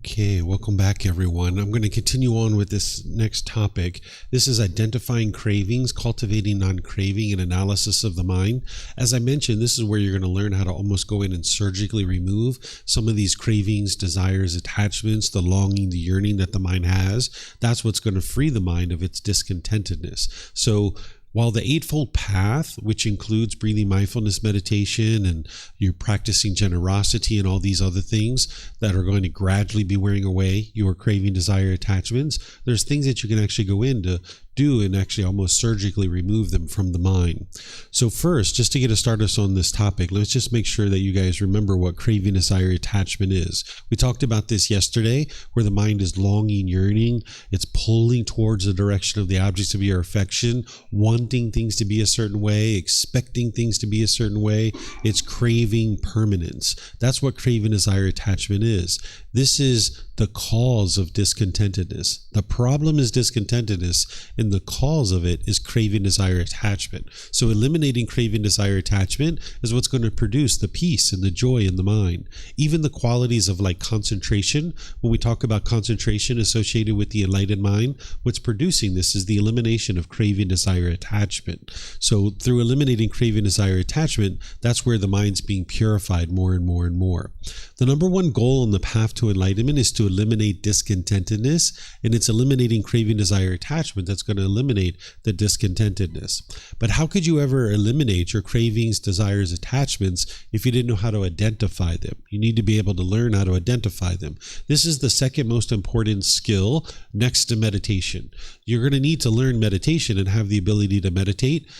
Okay, welcome back everyone. I'm going to continue on with this next topic. This is identifying cravings, cultivating non-craving, and analysis of the mind. As I mentioned, this is where you're going to learn how to almost go in and surgically remove some of these cravings, desires, attachments, the longing, the yearning that the mind has. That's what's going to free the mind of its discontentedness. So while the Eightfold Path, which includes breathing mindfulness meditation and you're practicing generosity and all these other things that are going to gradually be wearing away your craving, desire, attachments, there's things that you can actually go in to do and actually almost surgically remove them from the mind. So first, just to get us started on this topic, let's just make sure that you guys remember what craving, desire, attachment is. We talked about this yesterday, where the mind is longing, yearning, it's pulling towards the direction of the objects of your affection, wanting things to be a certain way, expecting things to be a certain way. It's craving permanence. That's what craving, desire, attachment is. This is the cause of discontentedness. The problem is discontentedness, and the cause of it is craving, desire, attachment. So eliminating craving, desire, attachment is what's going to produce the peace and the joy in the mind. Even the qualities of like concentration, when we talk about concentration associated with the enlightened mind, what's producing this is the elimination of craving, desire, attachment. So through eliminating craving, desire, attachment, that's where the mind's being purified more and more and more. The number one goal in the path to enlightenment is to eliminate discontentedness, and it's eliminating craving, desire, attachment that's going to eliminate the discontentedness. But how could you ever eliminate your cravings, desires, attachments if you didn't know how to identify them? You need to be able to learn how to identify them. This is the second most important skill next to meditation. You're going to need to learn meditation and have the ability to meditate,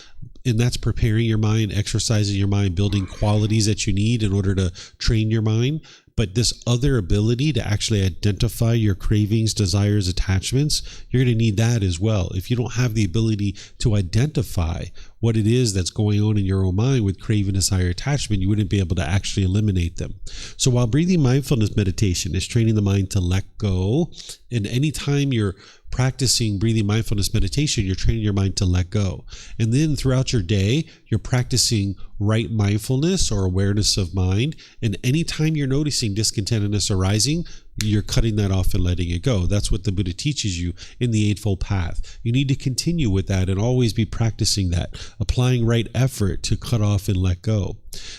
and that's preparing your mind, exercising your mind, building qualities that you need in order to train your mind. But this other ability to actually identify your cravings, desires, attachments, you're going to need that as well. If you don't have the ability to identify what it is that's going on in your own mind with craving, desire, attachment, you wouldn't be able to actually eliminate them. So while breathing mindfulness meditation is training the mind to let go, and anytime you're practicing breathing mindfulness meditation, you're training your mind to let go. And then throughout your day, you're practicing right mindfulness or awareness of mind. And anytime you're noticing discontentedness arising, you're cutting that off and letting it go. That's what the Buddha teaches you in the Eightfold Path. You need to continue with that and always be practicing that, applying right effort to cut off and let go.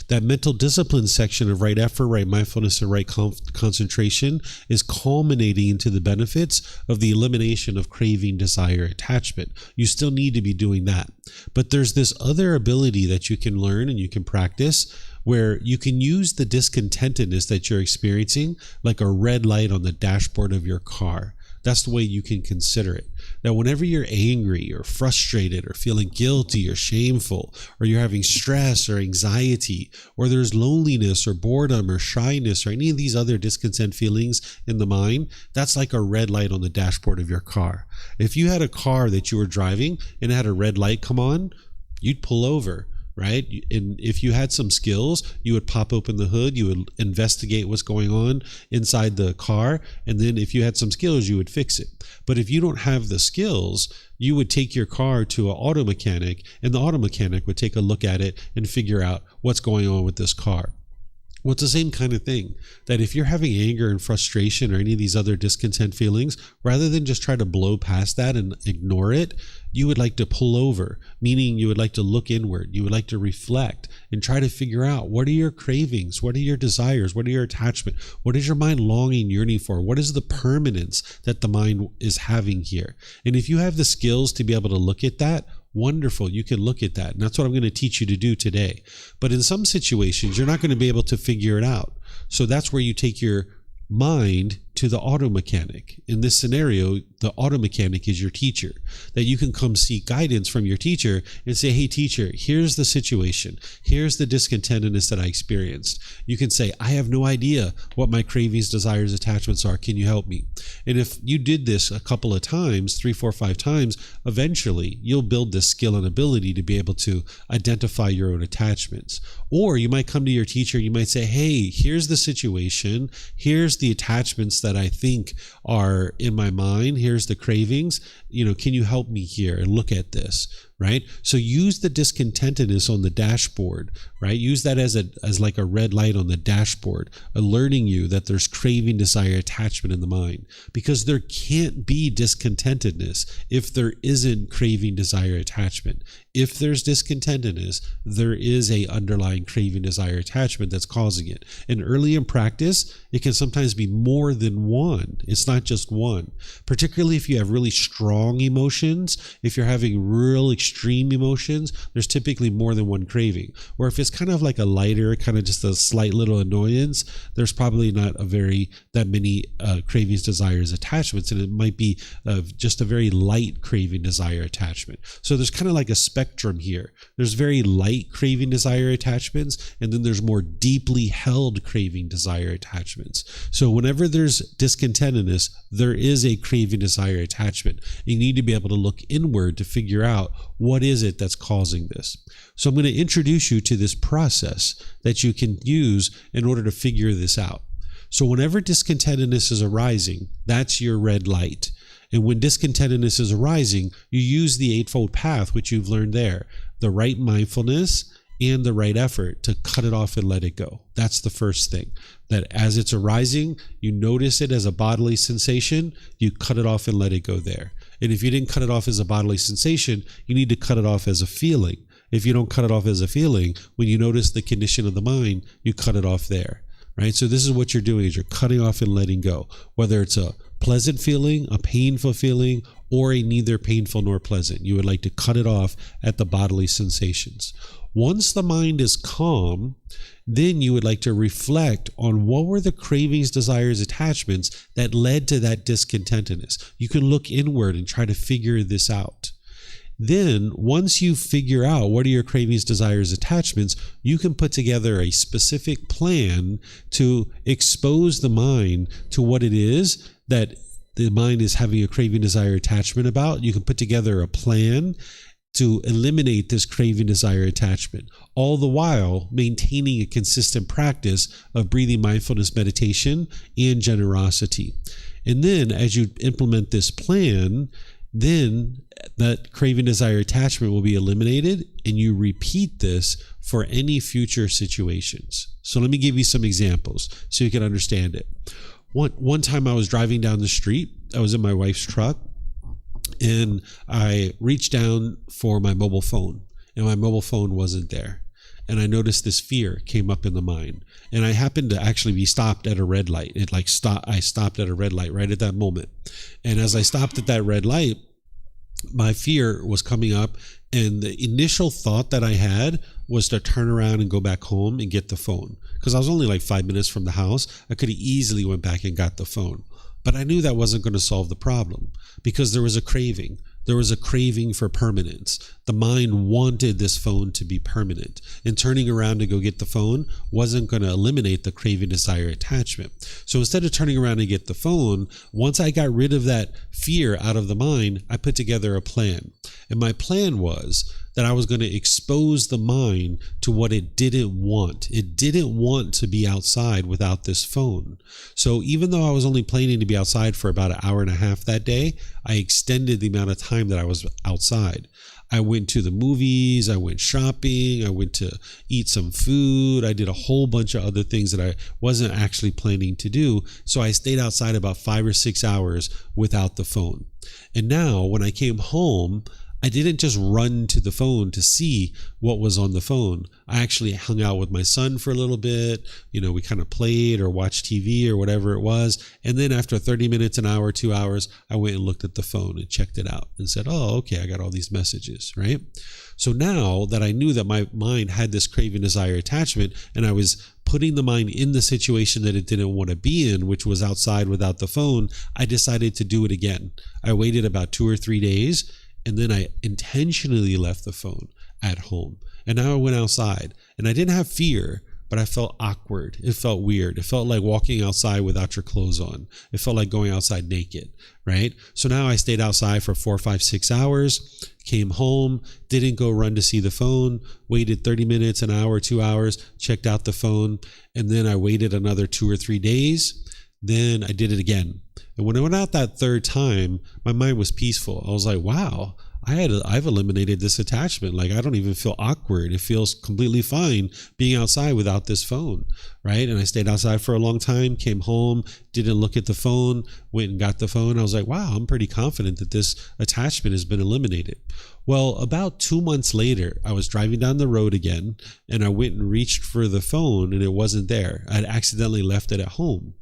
That mental discipline section of right effort, right mindfulness, and right concentration is culminating into the benefits of the elimination of craving, desire, attachment. You still need to be doing that. But there's this other ability that you can learn and you can practice, where you can use the discontentedness that you're experiencing like a red light on the dashboard of your car. That's the way you can consider it. Now, whenever you're angry or frustrated or feeling guilty or shameful, or you're having stress or anxiety, or there's loneliness or boredom or shyness or any of these other discontent feelings in the mind, that's like a red light on the dashboard of your car. If you had a car that you were driving and it had a red light come on, you'd pull over. Right? And if you had some skills, you would pop open the hood, you would investigate what's going on inside the car, and then if you had some skills, you would fix it. But if you don't have the skills, you would take your car to an auto mechanic, and the auto mechanic would take a look at it and figure out what's going on with this car. Well, it's the same kind of thing, that if you're having anger and frustration or any of these other discontent feelings, rather than just try to blow past that and ignore it, you would like to pull over, meaning you would like to look inward. You would like to reflect and try to figure out, what are your cravings? What are your desires? What are your attachment? What is your mind longing, yearning for? What is the permanence that the mind is having here? And if you have the skills to be able to look at that, wonderful, you can look at that. And that's what I'm going to teach you to do today. But in some situations, you're not going to be able to figure it out. So that's where you take your mind to the auto mechanic. In this scenario, the auto mechanic is your teacher, that you can come seek guidance from your teacher and say, hey teacher, here's the situation. Here's the discontentedness that I experienced. You can say, I have no idea what my cravings, desires, attachments are. Can you help me? And if you did this a couple of times, 3, 4, 5 times, eventually you'll build this skill and ability to be able to identify your own attachments. Or you might come to your teacher, you might say, hey, here's the situation. Here's the attachments that I think are in my mind. Here's the cravings. Can you help me here and look at this? right? So use the discontentedness on the dashboard, right? Use that as like a red light on the dashboard, alerting you that there's craving, desire, attachment in the mind, because there can't be discontentedness if there isn't craving, desire, attachment. If there's discontentedness, there is a underlying craving, desire, attachment that's causing it. And early in practice, it can sometimes be more than one. It's not just one, particularly if you have really strong emotions. If you're having real extreme emotions, there's typically more than one craving. Or if it's kind of like a lighter, kind of just a slight little annoyance, there's probably not that many cravings, desires, attachments, and it might be just a very light craving, desire, attachment. So there's kind of like a spectrum here. There's very light craving, desire, attachments, and then there's more deeply held craving, desire, attachments. So whenever there's discontentedness, there is a craving, desire, attachment. You need to be able to look inward to figure out what is it that's causing this. So I'm going to introduce you to this process that you can use in order to figure this out. So whenever discontentedness is arising, that's your red light. And when discontentedness is arising, you use the eightfold path, which you've learned there, the right mindfulness and the right effort to cut it off and let it go. That's the first thing. That as it's arising, you notice it as a bodily sensation, you cut it off and let it go there. And if you didn't cut it off as a bodily sensation, you need to cut it off as a feeling. If you don't cut it off as a feeling, when you notice the condition of the mind, you cut it off there, right? So this is what you're doing, is you're cutting off and letting go, whether it's a pleasant feeling, a painful feeling, or a neither painful nor pleasant. You would like to cut it off at the bodily sensations. Once the mind is calm, then you would like to reflect on what were the cravings, desires, attachments that led to that discontentedness. You can look inward and try to figure this out. Then, once you figure out what are your cravings, desires, attachments, you can put together a specific plan to expose the mind to what it is that the mind is having a craving, desire, attachment about. You can put together a plan to eliminate this craving, desire, attachment, all the while maintaining a consistent practice of breathing, mindfulness, meditation, and generosity. And then as you implement this plan, then that craving, desire, attachment will be eliminated, and you repeat this for any future situations. So let me give you some examples so you can understand it. One time I was driving down the street. I was in my wife's truck, and I reached down for my mobile phone, and my mobile phone wasn't there. And I noticed this fear came up in the mind. And I happened to actually be stopped at a red light. I stopped at a red light right at that moment. And as I stopped at that red light, my fear was coming up. And the initial thought that I had was to turn around and go back home and get the phone. Because I was only like 5 minutes from the house. I could have easily went back and got the phone. But I knew that wasn't going to solve the problem, because there was a craving. There was a craving for permanence. The mind wanted this phone to be permanent, and turning around to go get the phone wasn't going to eliminate the craving, desire, attachment. So instead of turning around to get the phone, once I got rid of that fear out of the mind, I put together a plan. And my plan was that I was going to expose the mind to what it didn't want. It didn't want to be outside without this phone. So even though I was only planning to be outside for about an hour and a half that day, I extended the amount of time that I was outside. I went to the movies, I went shopping, I went to eat some food, I did a whole bunch of other things that I wasn't actually planning to do. So I stayed outside about 5 or 6 hours without the phone. And now when I came home, I didn't just run to the phone to see what was on the phone. I actually hung out with my son for a little bit. We kind of played or watched TV or whatever it was. And then after 30 minutes, an hour, 2 hours, I went and looked at the phone and checked it out and said, oh, okay, I got all these messages, right? So now that I knew that my mind had this craving, desire, attachment, and I was putting the mind in the situation that it didn't want to be in, which was outside without the phone, I decided to do it again. I waited about 2 or 3 days, and then I intentionally left the phone at home. And now I went outside, and I didn't have fear, but I felt awkward. It felt weird. It felt like walking outside without your clothes on. It felt like going outside naked, right? So now I stayed outside for 4, 5, 6 hours, came home, didn't go run to see the phone, waited 30 minutes, an hour, 2 hours, checked out the phone, and then I waited another 2 or 3 days. Then I did it again. And when I went out that third time, my mind was peaceful. I was like, wow, I've eliminated this attachment. Like, I don't even feel awkward. It feels completely fine being outside without this phone, right? And I stayed outside for a long time, came home, didn't look at the phone, went and got the phone. I was like, wow, I'm pretty confident that this attachment has been eliminated. Well, about 2 months later, I was driving down the road again, and I went and reached for the phone, and it wasn't there. I'd accidentally left it at home,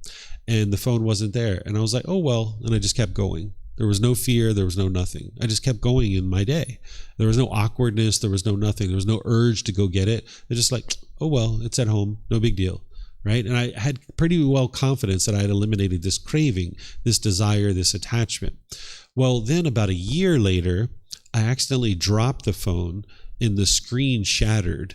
and the phone wasn't there. And I was like, oh, well, and I just kept going. There was no fear. There was no nothing. I just kept going in my day. There was no awkwardness. There was no nothing. There was no urge to go get it. It's just like, oh, well, it's at home. No big deal. Right? And I had pretty well confidence that I had eliminated this craving, this desire, this attachment. Well, then about a year later, I accidentally dropped the phone and the screen shattered.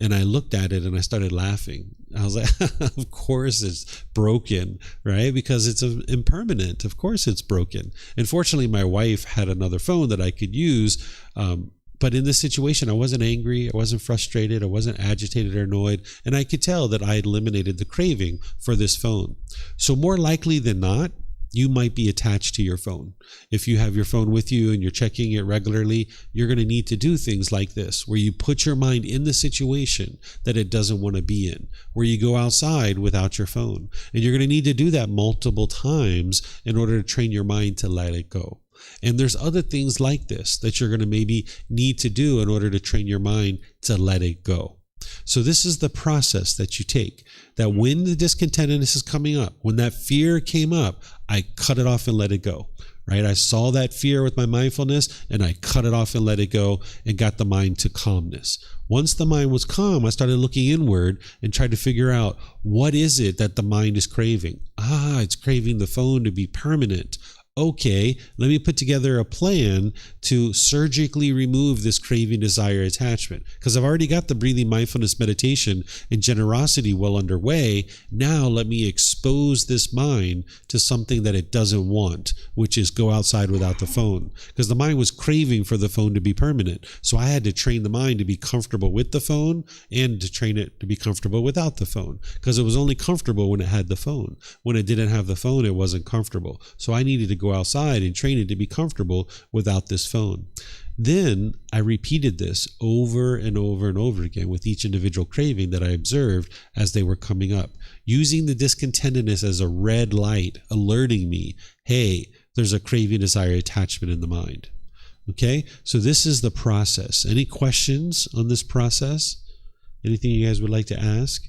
And I looked at it and I started laughing. I was like, of course it's broken, right? Because it's impermanent. Of course it's broken. And fortunately, my wife had another phone that I could use. But in this situation, I wasn't angry. I wasn't frustrated. I wasn't agitated or annoyed. And I could tell that I had eliminated the craving for this phone. So more likely than not, you might be attached to your phone. If you have your phone with you and you're checking it regularly, you're going to need to do things like this, where you put your mind in the situation that it doesn't want to be in, where you go outside without your phone. And you're going to need to do that multiple times in order to train your mind to let it go. And there's other things like this that you're going to maybe need to do in order to train your mind to let it go. So this is the process that you take, that when the discontentedness is coming up, when that fear came up, I cut it off and let it go, right? I saw that fear with my mindfulness and I cut it off and let it go and got the mind to calmness. Once the mind was calm, I started looking inward and tried to figure out, what is it that the mind is craving? It's craving the phone to be permanent. Okay, let me put together a plan to surgically remove this craving, desire, attachment. Because I've already got the breathing mindfulness meditation and generosity well underway. Now let me expose this mind to something that it doesn't want, which is go outside without the phone. Because the mind was craving for the phone to be permanent. So I had to train the mind to be comfortable with the phone and to train it to be comfortable without the phone. Because it was only comfortable when it had the phone. When it didn't have the phone, it wasn't comfortable. So I needed to go outside and train it to be comfortable without this phone. Then I repeated this over and over and over again with each individual craving that I observed as they were coming up, using the discontentedness as a red light, alerting me, hey, there's a craving, desire, attachment in the mind. Okay, so this is the process. Any questions on this process? Anything you guys would like to ask?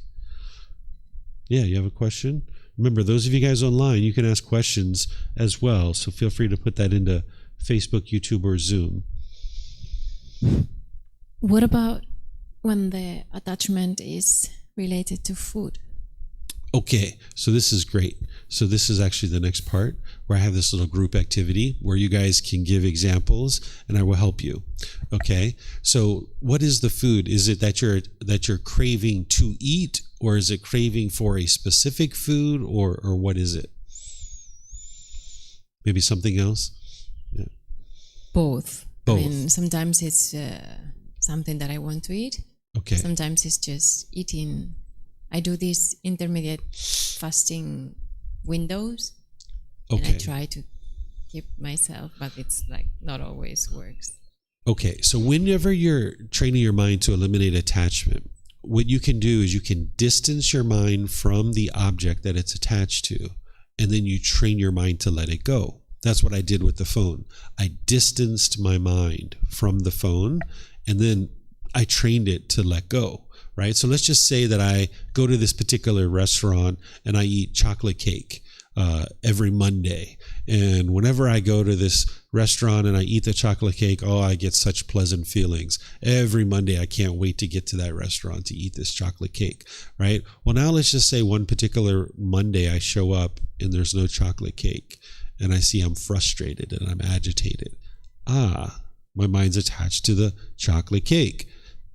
Yeah, you have a question? Remember, those of you guys online, you can ask questions as well. So feel free to put that into Facebook, YouTube, or Zoom. What about when the attachment is related to food? Okay, so this is great. So this is actually the next part where I have this little group activity where you guys can give examples and I will help you. Okay, so what is the food? Is it that you're craving to eat, or is it craving for a specific food, or what is it? Maybe something else? Yeah. Both. Both. I mean, sometimes it's something that I want to eat. Okay. Sometimes it's just eating. I do these intermediate fasting windows. Okay. And I try to keep myself, but it's like not always works. Okay, so whenever you're training your mind to eliminate attachment, what you can do is you can distance your mind from the object that it's attached to, and then you train your mind to let it go. That's what I did with the phone. I distanced my mind from the phone, and then I trained it to let go, right? So let's just say that I go to this particular restaurant and I eat chocolate cake every Monday. And whenever I go to this restaurant and I eat the chocolate cake, I get such pleasant feelings. Every Monday, I can't wait to get to that restaurant to eat this chocolate cake, right? Well, now let's just say one particular Monday I show up and there's no chocolate cake, and I see I'm frustrated and I'm agitated. My mind's attached to the chocolate cake.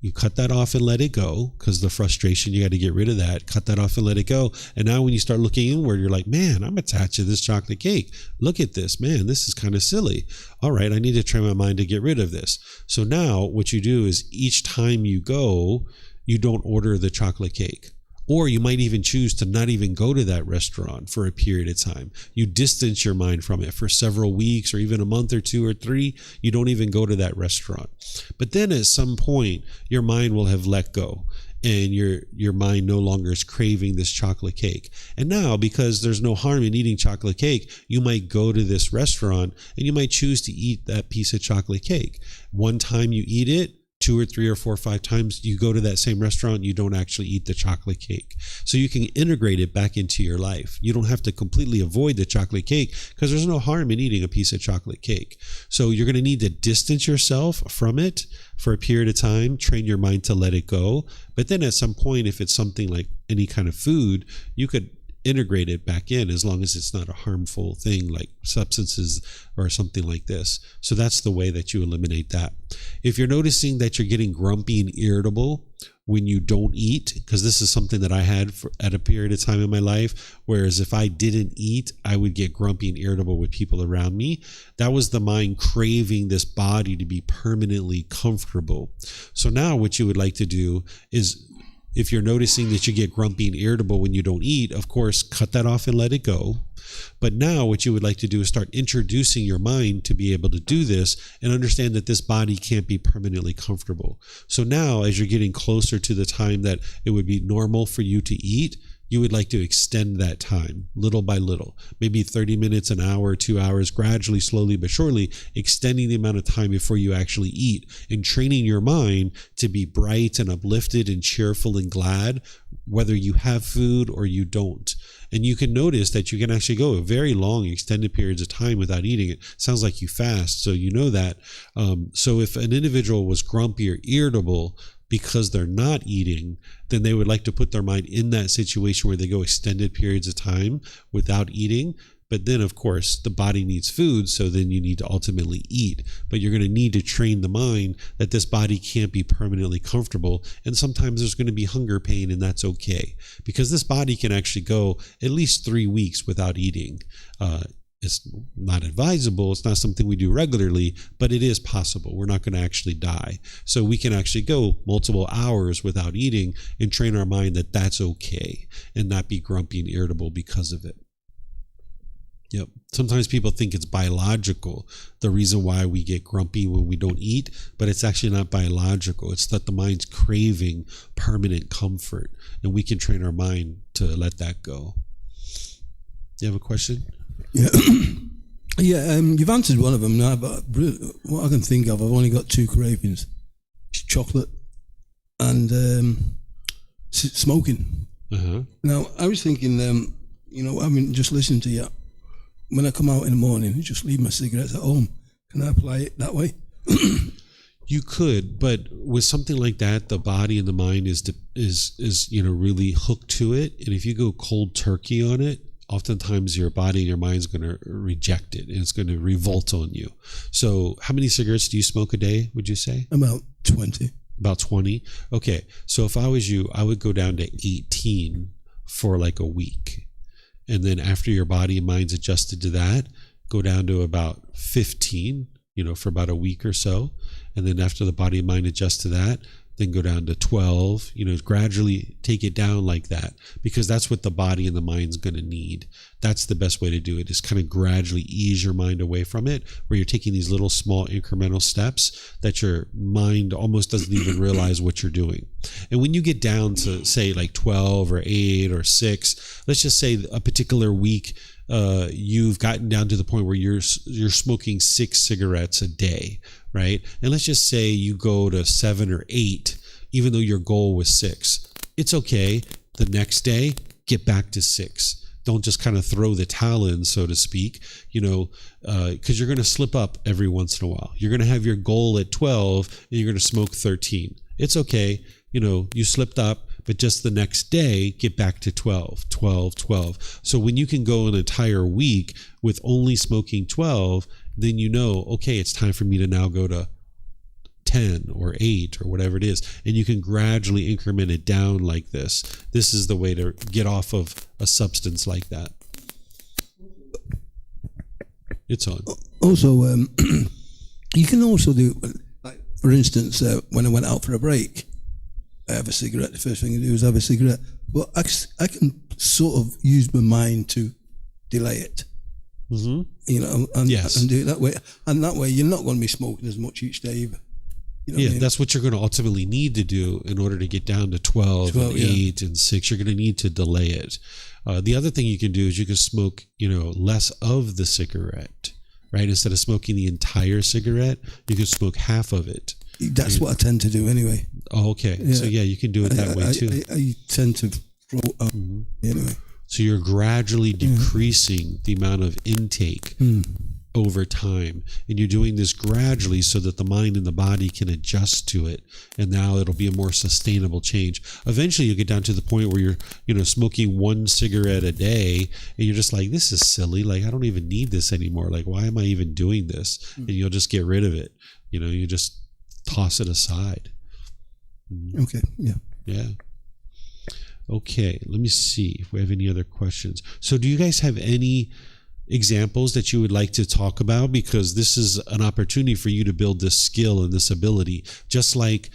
You cut that off and let it go, because the frustration, you got to get rid of that. Cut that off and let it go. And now when you start looking inward, you're like, man, I'm attached to this chocolate cake. Look at this, man, this is kind of silly. All right, I need to train my mind to get rid of this. So now what you do is each time you go, you don't order the chocolate cake. Or you might even choose to not even go to that restaurant for a period of time. You distance your mind from it for several weeks or even a month or 2 or 3. You don't even go to that restaurant. But then at some point, your mind will have let go, and your mind no longer is craving this chocolate cake. And now, because there's no harm in eating chocolate cake, you might go to this restaurant and you might choose to eat that piece of chocolate cake. One time you eat it, 2 or 3 or 4 or 5 times you go to that same restaurant, you don't actually eat the chocolate cake. So you can integrate it back into your life. You don't have to completely avoid the chocolate cake, because there's no harm in eating a piece of chocolate cake. So you're going to need to distance yourself from it for a period of time, train your mind to let it go. But then at some point, if it's something like any kind of food, you could integrate it back in, as long as it's not a harmful thing like substances or something like this. So that's the way that you eliminate that. If you're noticing that you're getting grumpy and irritable when you don't eat, because this is something that I had at a period of time in my life, whereas if I didn't eat, I would get grumpy and irritable with people around me. That was the mind craving this body to be permanently comfortable. So now what you would like to do is, if you're noticing that you get grumpy and irritable when you don't eat, of course, cut that off and let it go. But now what you would like to do is start introducing your mind to be able to do this and understand that this body can't be permanently comfortable. So now, as you're getting closer to the time that it would be normal for you to eat, you would like to extend that time little by little, maybe 30 minutes, an hour, 2 hours, gradually, slowly but surely, extending the amount of time before you actually eat, and training your mind to be bright and uplifted and cheerful and glad, whether you have food or you don't. And you can notice that you can actually go very long, extended periods of time without eating. It sounds like you fast, so you know that. So if an individual was grumpy or irritable because they're not eating, then they would like to put their mind in that situation where they go extended periods of time without eating. But then, of course, the body needs food, so then you need to ultimately eat. But you're going to need to train the mind that this body can't be permanently comfortable, and sometimes there's going to be hunger pain, and that's okay, because this body can actually go at least 3 weeks without eating. It's not advisable. It's not something we do regularly, but it is possible. We're not going to actually die. So we can actually go multiple hours without eating and train our mind that that's okay, and not be grumpy and irritable because of it. Yep. Sometimes people think it's biological, the reason why we get grumpy when we don't eat, but it's actually not biological. It's that the mind's craving permanent comfort, and we can train our mind to let that go. You have a question? Yeah, you've answered one of them now, but what I can think of, I've only got 2 cravings: chocolate and smoking. Uh-huh. Now, I was thinking, having just listened to you, when I come out in the morning, I just leave my cigarettes at home. Can I apply it that way? You could, but with something like that, the body and the mind is really hooked to it, and if you go cold turkey on it, oftentimes your body and your mind's going to reject it, and it's going to revolt on you. So how many cigarettes do you smoke a day, would you say? About 20. About 20? Okay. So if I was you, I would go down to 18 for like a week. And then after your body and mind's adjusted to that, go down to about 15, for about a week or so. And then after the body and mind adjust to that, then go down to 12, gradually take it down like that, because that's what the body and the mind's going to need. That's the best way to do it, is kind of gradually ease your mind away from it, where you're taking these little small incremental steps that your mind almost doesn't even realize what you're doing. And when you get down to say like 12 or 8 or 6, let's just say a particular week, you've gotten down to the point where you're smoking 6 cigarettes a day, right? And let's just say you go to 7 or 8, even though your goal was 6. It's okay. The next day, get back to 6. Don't just kind of throw the towel in, so to speak, because you're going to slip up every once in a while. You're going to have your goal at 12 and you're going to smoke 13. It's okay. You slipped up, but just the next day, get back to 12, 12, 12. So when you can go an entire week with only smoking 12, then okay, it's time for me to now go to 10 or 8 or whatever it is. And you can gradually increment it down like this. This is the way to get off of a substance like that. It's on. Also, you can also do, like, for instance, when I went out for a break, I have a cigarette, the first thing I do is have a cigarette. But I can sort of use my mind to delay it. Mm-hmm. You know, and Yes. do it that way. And that way you're not going to be smoking as much each day either. You know what I mean? That's what you're going to ultimately need to do in order to get down to 12 and 8 and 6. You're going to need to delay it. The other thing you can do is you can smoke, less of the cigarette, right? Instead of smoking the entire cigarette, you can smoke half of it. That's what I tend to do anyway. Oh, okay. Yeah. So you can do it that way too. I tend to throw up anyway. So you're gradually decreasing the amount of intake over time. And you're doing this gradually so that the mind and the body can adjust to it. And now it'll be a more sustainable change. Eventually you'll get down to the point where you're, smoking one cigarette a day and you're just like, this is silly. Like, I don't even need this anymore. Like, why am I even doing this? And you'll just get rid of it. You just toss it aside. Okay. Yeah. Yeah. Okay, let me see if we have any other questions. So do you guys have any examples that you would like to talk about? Because this is an opportunity for you to build this skill and this ability. Just like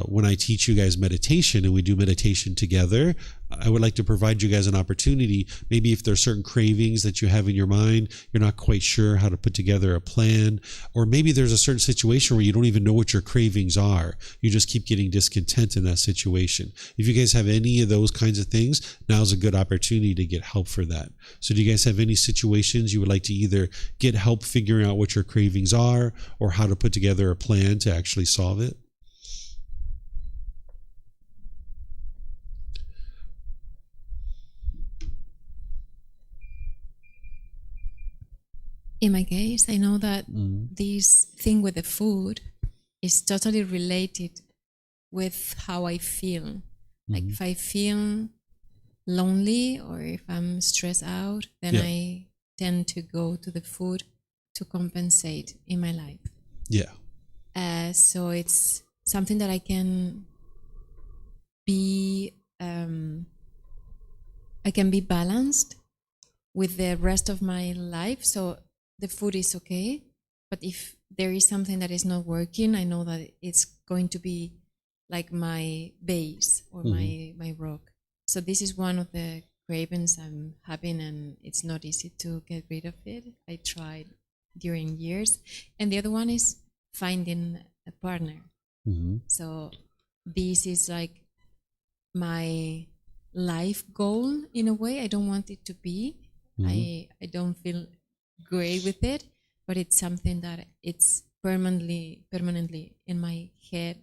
when I teach you guys meditation and we do meditation together, I would like to provide you guys an opportunity. Maybe if there are certain cravings that you have in your mind, you're not quite sure how to put together a plan, or maybe there's a certain situation where you don't even know what your cravings are. You just keep getting discontent in that situation. If you guys have any of those kinds of things, now's a good opportunity to get help for that. So do you guys have any situations you would like to either get help figuring out what your cravings are or how to put together a plan to actually solve it? In my case, I know that this thing with the food is totally related with how I feel. Like if I feel lonely or if I'm stressed out, then I tend to go to the food to compensate in my life. Yeah. So it's something that I can be balanced with the rest of my life. So the food is okay, but if there is something that is not working, I know that it's going to be like my base or my rock. So this is one of the cravings I'm having, and it's not easy to get rid of it. I tried during years. And the other one is finding a partner. So this is like my life goal in a way. I don't want it to be. I don't feel great with it, but it's something that it's permanently in my head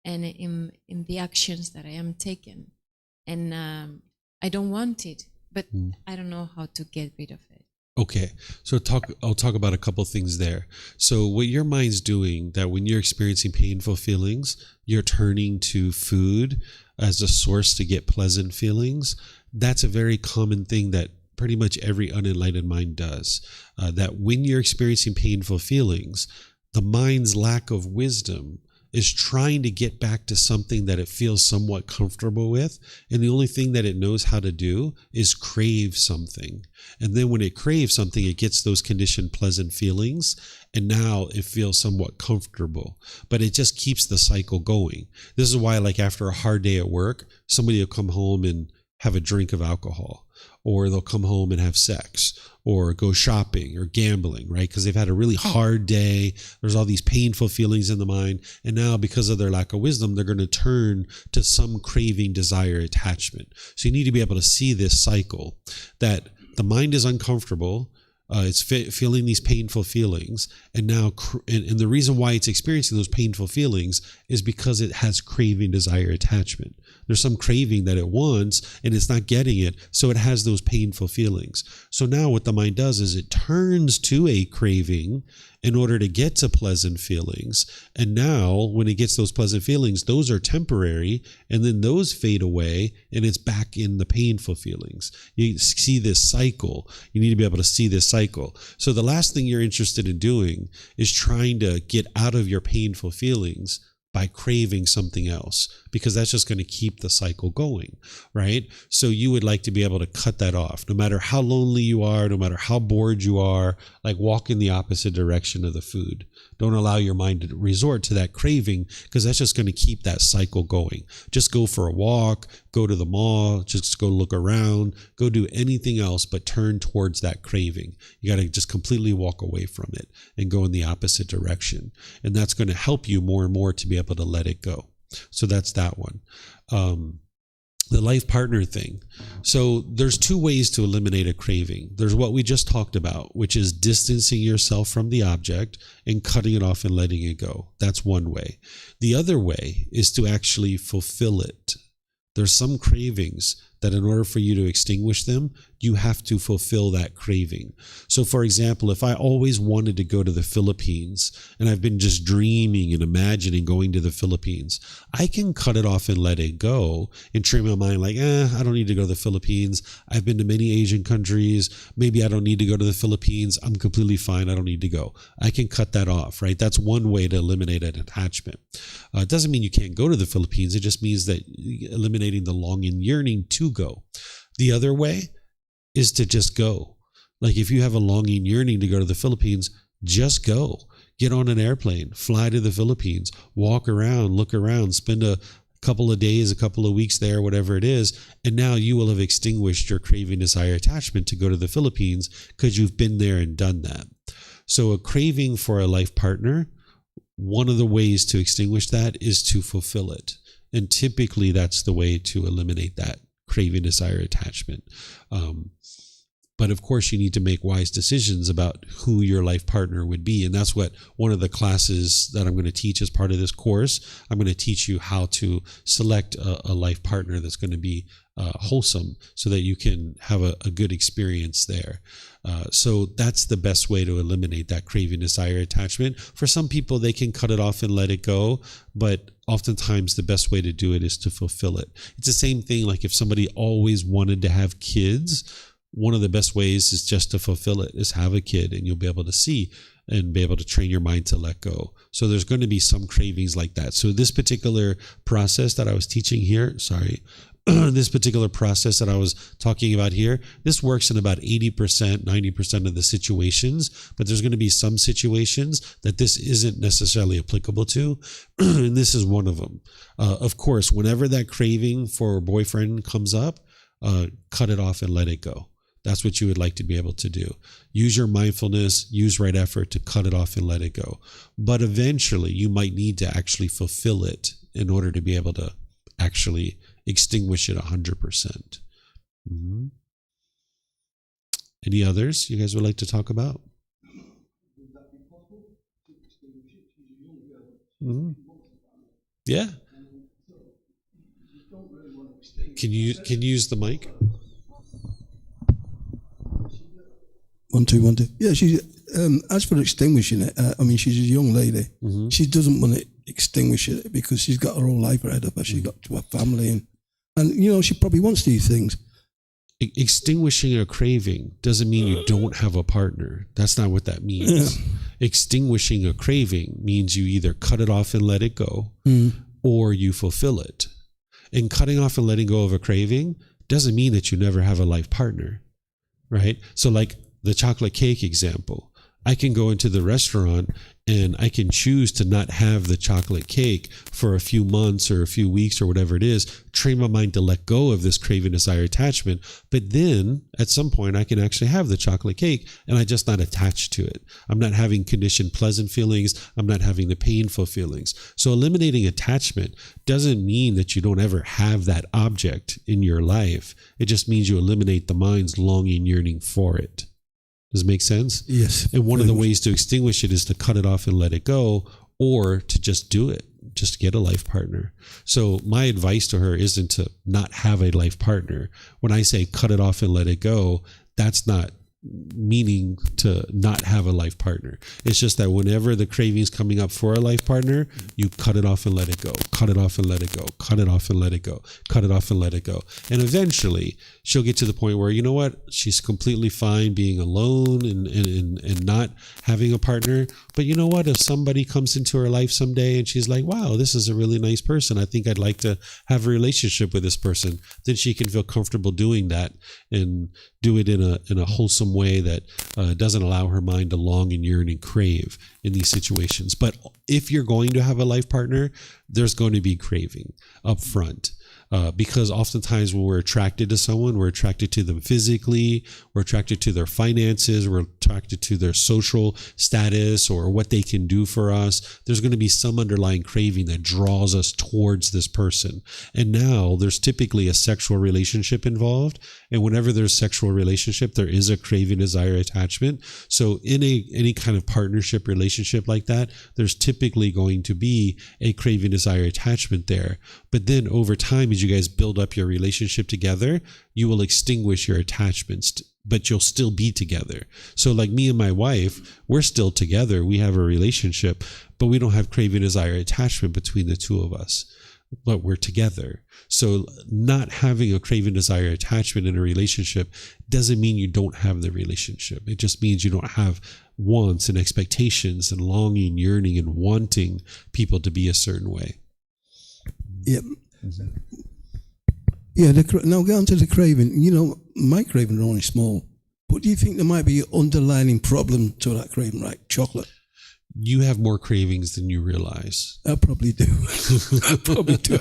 and in the actions that I am taking. And I don't want it, but I don't know how to get rid of it. Okay, so I'll talk about a couple things there. So what your mind's doing, that when you're experiencing painful feelings, you're turning to food as a source to get pleasant feelings. That's a very common thing that pretty much every unenlightened mind does. That when you're experiencing painful feelings, the mind's lack of wisdom is trying to get back to something that it feels somewhat comfortable with. And the only thing that it knows how to do is crave something. And then when it craves something, it gets those conditioned pleasant feelings. And now it feels somewhat comfortable, but it just keeps the cycle going. This is why, like after a hard day at work, somebody will come home and have a drink of alcohol, or they'll come home and have sex, or go shopping or gambling, right? Because they've had a really hard day. There's all these painful feelings in the mind. And now because of their lack of wisdom, they're going to turn to some craving, desire, attachment. So you need to be able to see this cycle, that the mind is uncomfortable. It's feeling these painful feelings. And now, and the reason why it's experiencing those painful feelings is because it has craving, desire, attachment. There's some craving that it wants and it's not getting it. So it has those painful feelings. So now what the mind does is it turns to a craving in order to get to pleasant feelings. And now when it gets those pleasant feelings, those are temporary, and then those fade away and it's back in the painful feelings. You see this cycle. You need to be able to see this cycle. So the last thing you're interested in doing is trying to get out of your painful feelings by craving something else, because that's just going to keep the cycle going, right? So you would like to be able to cut that off. No matter how lonely you are, no matter how bored you are, like walk in the opposite direction of the food. Don't allow your mind to resort to that craving, because that's just going to keep that cycle going. Just go for a walk, go to the mall, just go look around, go do anything else but turn towards that craving. You got to just completely walk away from it and go in the opposite direction. And that's going to help you more and more to be able to let it go. So that's that one. The life partner thing. So there's two ways to eliminate a craving. There's what we just talked about, which is distancing yourself from the object and cutting it off and letting it go. That's one way. The other way is to actually fulfill it. There's some cravings that in order for you to extinguish them, you have to fulfill that craving. So for example, if I always wanted to go to the Philippines and I've been just dreaming and imagining going to the Philippines, I can cut it off and let it go and train my mind like, I don't need to go to the Philippines. I've been to many Asian countries. Maybe I don't need to go to the Philippines. I'm completely fine. I don't need to go. I can cut that off, right? That's one way to eliminate an attachment. It doesn't mean you can't go to the Philippines. It just means that eliminating the longing, yearning to go. The other way is to just go. Like if you have a longing, yearning to go to the Philippines, just go. Get on an airplane, fly to the Philippines, walk around, look around, spend a couple of days, a couple of weeks there, whatever it is. And now you will have extinguished your craving, desire, attachment to go to the Philippines because you've been there and done that. So a craving for a life partner, one of the ways to extinguish that is to fulfill it. And typically that's the way to eliminate that craving, desire, attachment. But of course, you need to make wise decisions about who your life partner would be. And that's what one of the classes that I'm going to teach as part of this course. I'm going to teach you how to select a life partner that's going to be wholesome so that you can have a good experience there. So that's the best way to eliminate that craving, desire, attachment. For some people, they can cut it off and let it go, but oftentimes the best way to do it is to fulfill it. It's the same thing like if somebody always wanted to have kids, one of the best ways is just to fulfill it, is have a kid, and you'll be able to see and be able to train your mind to let go. So there's going to be some cravings like that. So this particular process that I was teaching here, this particular process that I was talking about here, this works in about 80%, 90% of the situations, but there's going to be some situations that this isn't necessarily applicable to, and this is one of them. Of course, whenever that craving for a boyfriend comes up, cut it off and let it go. That's what you would like to be able to do. Use your mindfulness, use right effort to cut it off and let it go. But eventually, you might need to actually fulfill it in order to be able to actually extinguish it 100%. Mm-hmm. Any others you guys would like to talk about? Mm-hmm. Yeah. Can you use the mic? 1 2 1 2. Yeah, she's as for extinguishing it, she's a young lady. Mm-hmm. She doesn't want to extinguish it because she's got her whole life ahead of her. She's got to have family, and she probably wants these things. Extinguishing a craving doesn't mean you don't have a partner. That's not what that means. Yeah. Extinguishing a craving means you either cut it off and let it go, or you fulfill it. And cutting off and letting go of a craving doesn't mean that you never have a life partner, right? So like the chocolate cake example, I can go into the restaurant and I can choose to not have the chocolate cake for a few months or a few weeks or whatever it is, train my mind to let go of this craving, desire, attachment. But then at some point I can actually have the chocolate cake and I'm just not attached to it. I'm not having conditioned pleasant feelings. I'm not having the painful feelings. So eliminating attachment doesn't mean that you don't ever have that object in your life. It just means you eliminate the mind's longing, yearning for it. Does it make sense? Yes. And one of the ways to extinguish it is to cut it off and let it go, or to just do it, just get a life partner. So my advice to her isn't to not have a life partner. When I say cut it off and let it go, that's not meaning to not have a life partner. It's just that whenever the craving's coming up for a life partner, you cut it off and let it go, cut it off and let it go, cut it off and let it go, cut it off and let it go. And eventually she'll get to the point where, you know what, she's completely fine being alone and not having a partner. But you know what, if somebody comes into her life someday and she's like, wow, this is a really nice person, I think I'd like to have a relationship with this person, then she can feel comfortable doing that and do it in a wholesome way that doesn't allow her mind to long and yearn and crave in these situations. But if you're going to have a life partner, there's going to be craving up front. Because oftentimes when we're attracted to someone, we're attracted to them physically, we're attracted to their finances, we're attracted to their social status or what they can do for us. There's going to be some underlying craving that draws us towards this person. And now there's typically a sexual relationship involved. And whenever there's sexual relationship, there is a craving, desire, attachment. So in any kind of partnership relationship like that, there's typically going to be a craving, desire, attachment there. But then over time, as you guys build up your relationship together, you will extinguish your attachments, but you'll still be together. So like me and my wife, we're still together. We have a relationship, but we don't have craving, desire, attachment between the two of us, but we're together. So not having a craving, desire, attachment in a relationship doesn't mean you don't have the relationship. It just means you don't have wants and expectations and longing, yearning, and wanting people to be a certain way. Yep. Yeah, now get on to the craving. You know, my cravings are only small, but do you think there might be an underlying problem to that craving, like chocolate? You have more cravings than you realize. I probably do. I probably do.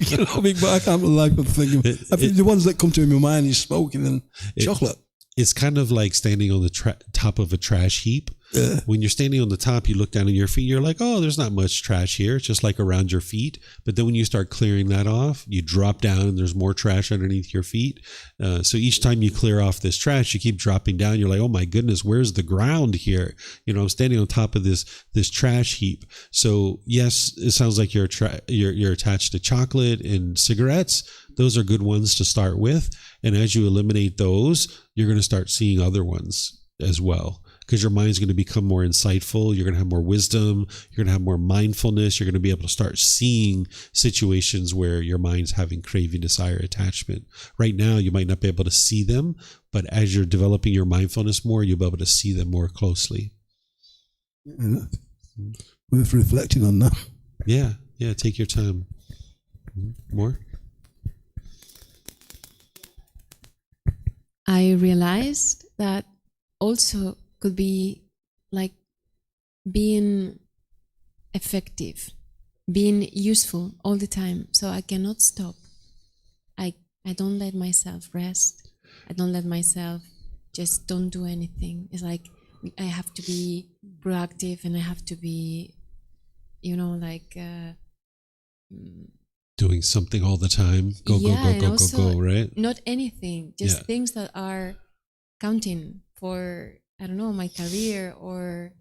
You know what I mean? But I can't for the life of thinking. I think the ones that come to my mind is smoking and chocolate. It's kind of like standing on the top of a trash heap. When you're standing on the top, you look down at your feet, you're like, oh, there's not much trash here. It's just like around your feet. But then when you start clearing that off, you drop down and there's more trash underneath your feet. So each time you clear off this trash, you keep dropping down. You're like, oh my goodness, where's the ground here? You know, I'm standing on top of this trash heap. So yes, it sounds like you're attached to chocolate and cigarettes. Those are good ones to start with. And as you eliminate those, you're going to start seeing other ones as well, because your mind's going to become more insightful. You're going to have more wisdom. You're going to have more mindfulness. You're going to be able to start seeing situations where your mind's having craving, desire, attachment. Right now, you might not be able to see them, but as you're developing your mindfulness more, you'll be able to see them more closely. Worth reflecting on that. Yeah. Take your time. More? I realized that also could be like being effective, being useful all the time. So I cannot stop. I don't let myself rest. I don't let myself just don't do anything. It's like I have to be proactive and I have to be, doing something all the time. Go, right? Not anything, just things that are counting for, I don't know, my career or,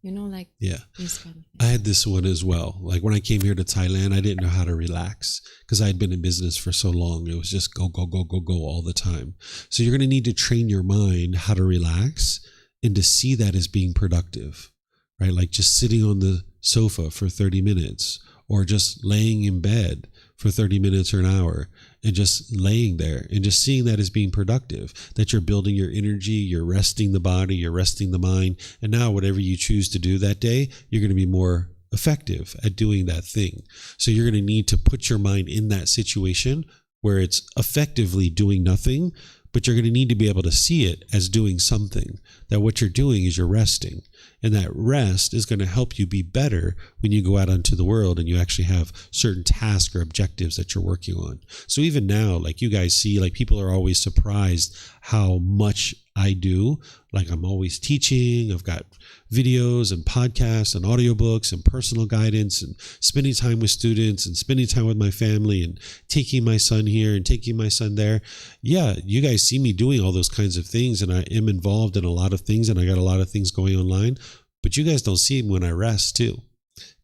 this kind of thing. I had this one as well. Like when I came here to Thailand, I didn't know how to relax because I had been in business for so long. It was just go all the time. So you're going to need to train your mind how to relax and to see that as being productive, right? Like just sitting on the sofa for 30 minutes or just laying in bed for 30 minutes or an hour and just laying there and just seeing that as being productive, that you're building your energy, you're resting the body, you're resting the mind. And now whatever you choose to do that day, you're going to be more effective at doing that thing. So you're going to need to put your mind in that situation where it's effectively doing nothing, but you're going to need to be able to see it as doing something, that what you're doing is you're resting. And that rest is going to help you be better when you go out into the world and you actually have certain tasks or objectives that you're working on. So even now, like you guys see, like people are always surprised how much I do. Like I'm always teaching. I've got videos and podcasts and audiobooks and personal guidance and spending time with students and spending time with my family and taking my son here and taking my son there. Yeah, you guys see me doing all those kinds of things and I am involved in a lot of things and I got a lot of things going online, but you guys don't see me when I rest too.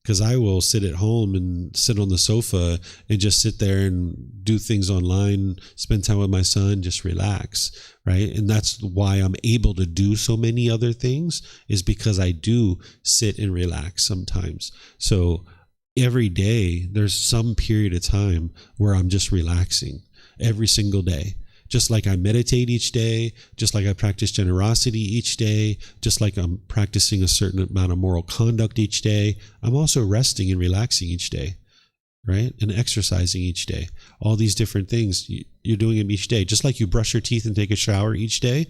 because I will sit at home and sit on the sofa and just sit there and do things online, spend time with my son, just relax, right? And that's why I'm able to do so many other things, is because I do sit and relax sometimes. So every day there's some period of time where I'm just relaxing every single day. Just like I meditate each day, just like I practice generosity each day, just like I'm practicing a certain amount of moral conduct each day, I'm also resting and relaxing each day, right? And exercising each day. All these different things, you're doing them each day. Just like you brush your teeth and take a shower each day,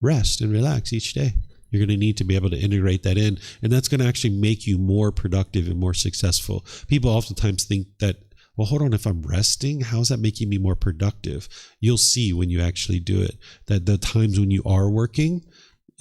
rest and relax each day. You're going to need to be able to integrate that in, and that's going to actually make you more productive and more successful. People oftentimes think that, well, hold on, if I'm resting, how's that making me more productive? You'll see when you actually do it, that the times when you are working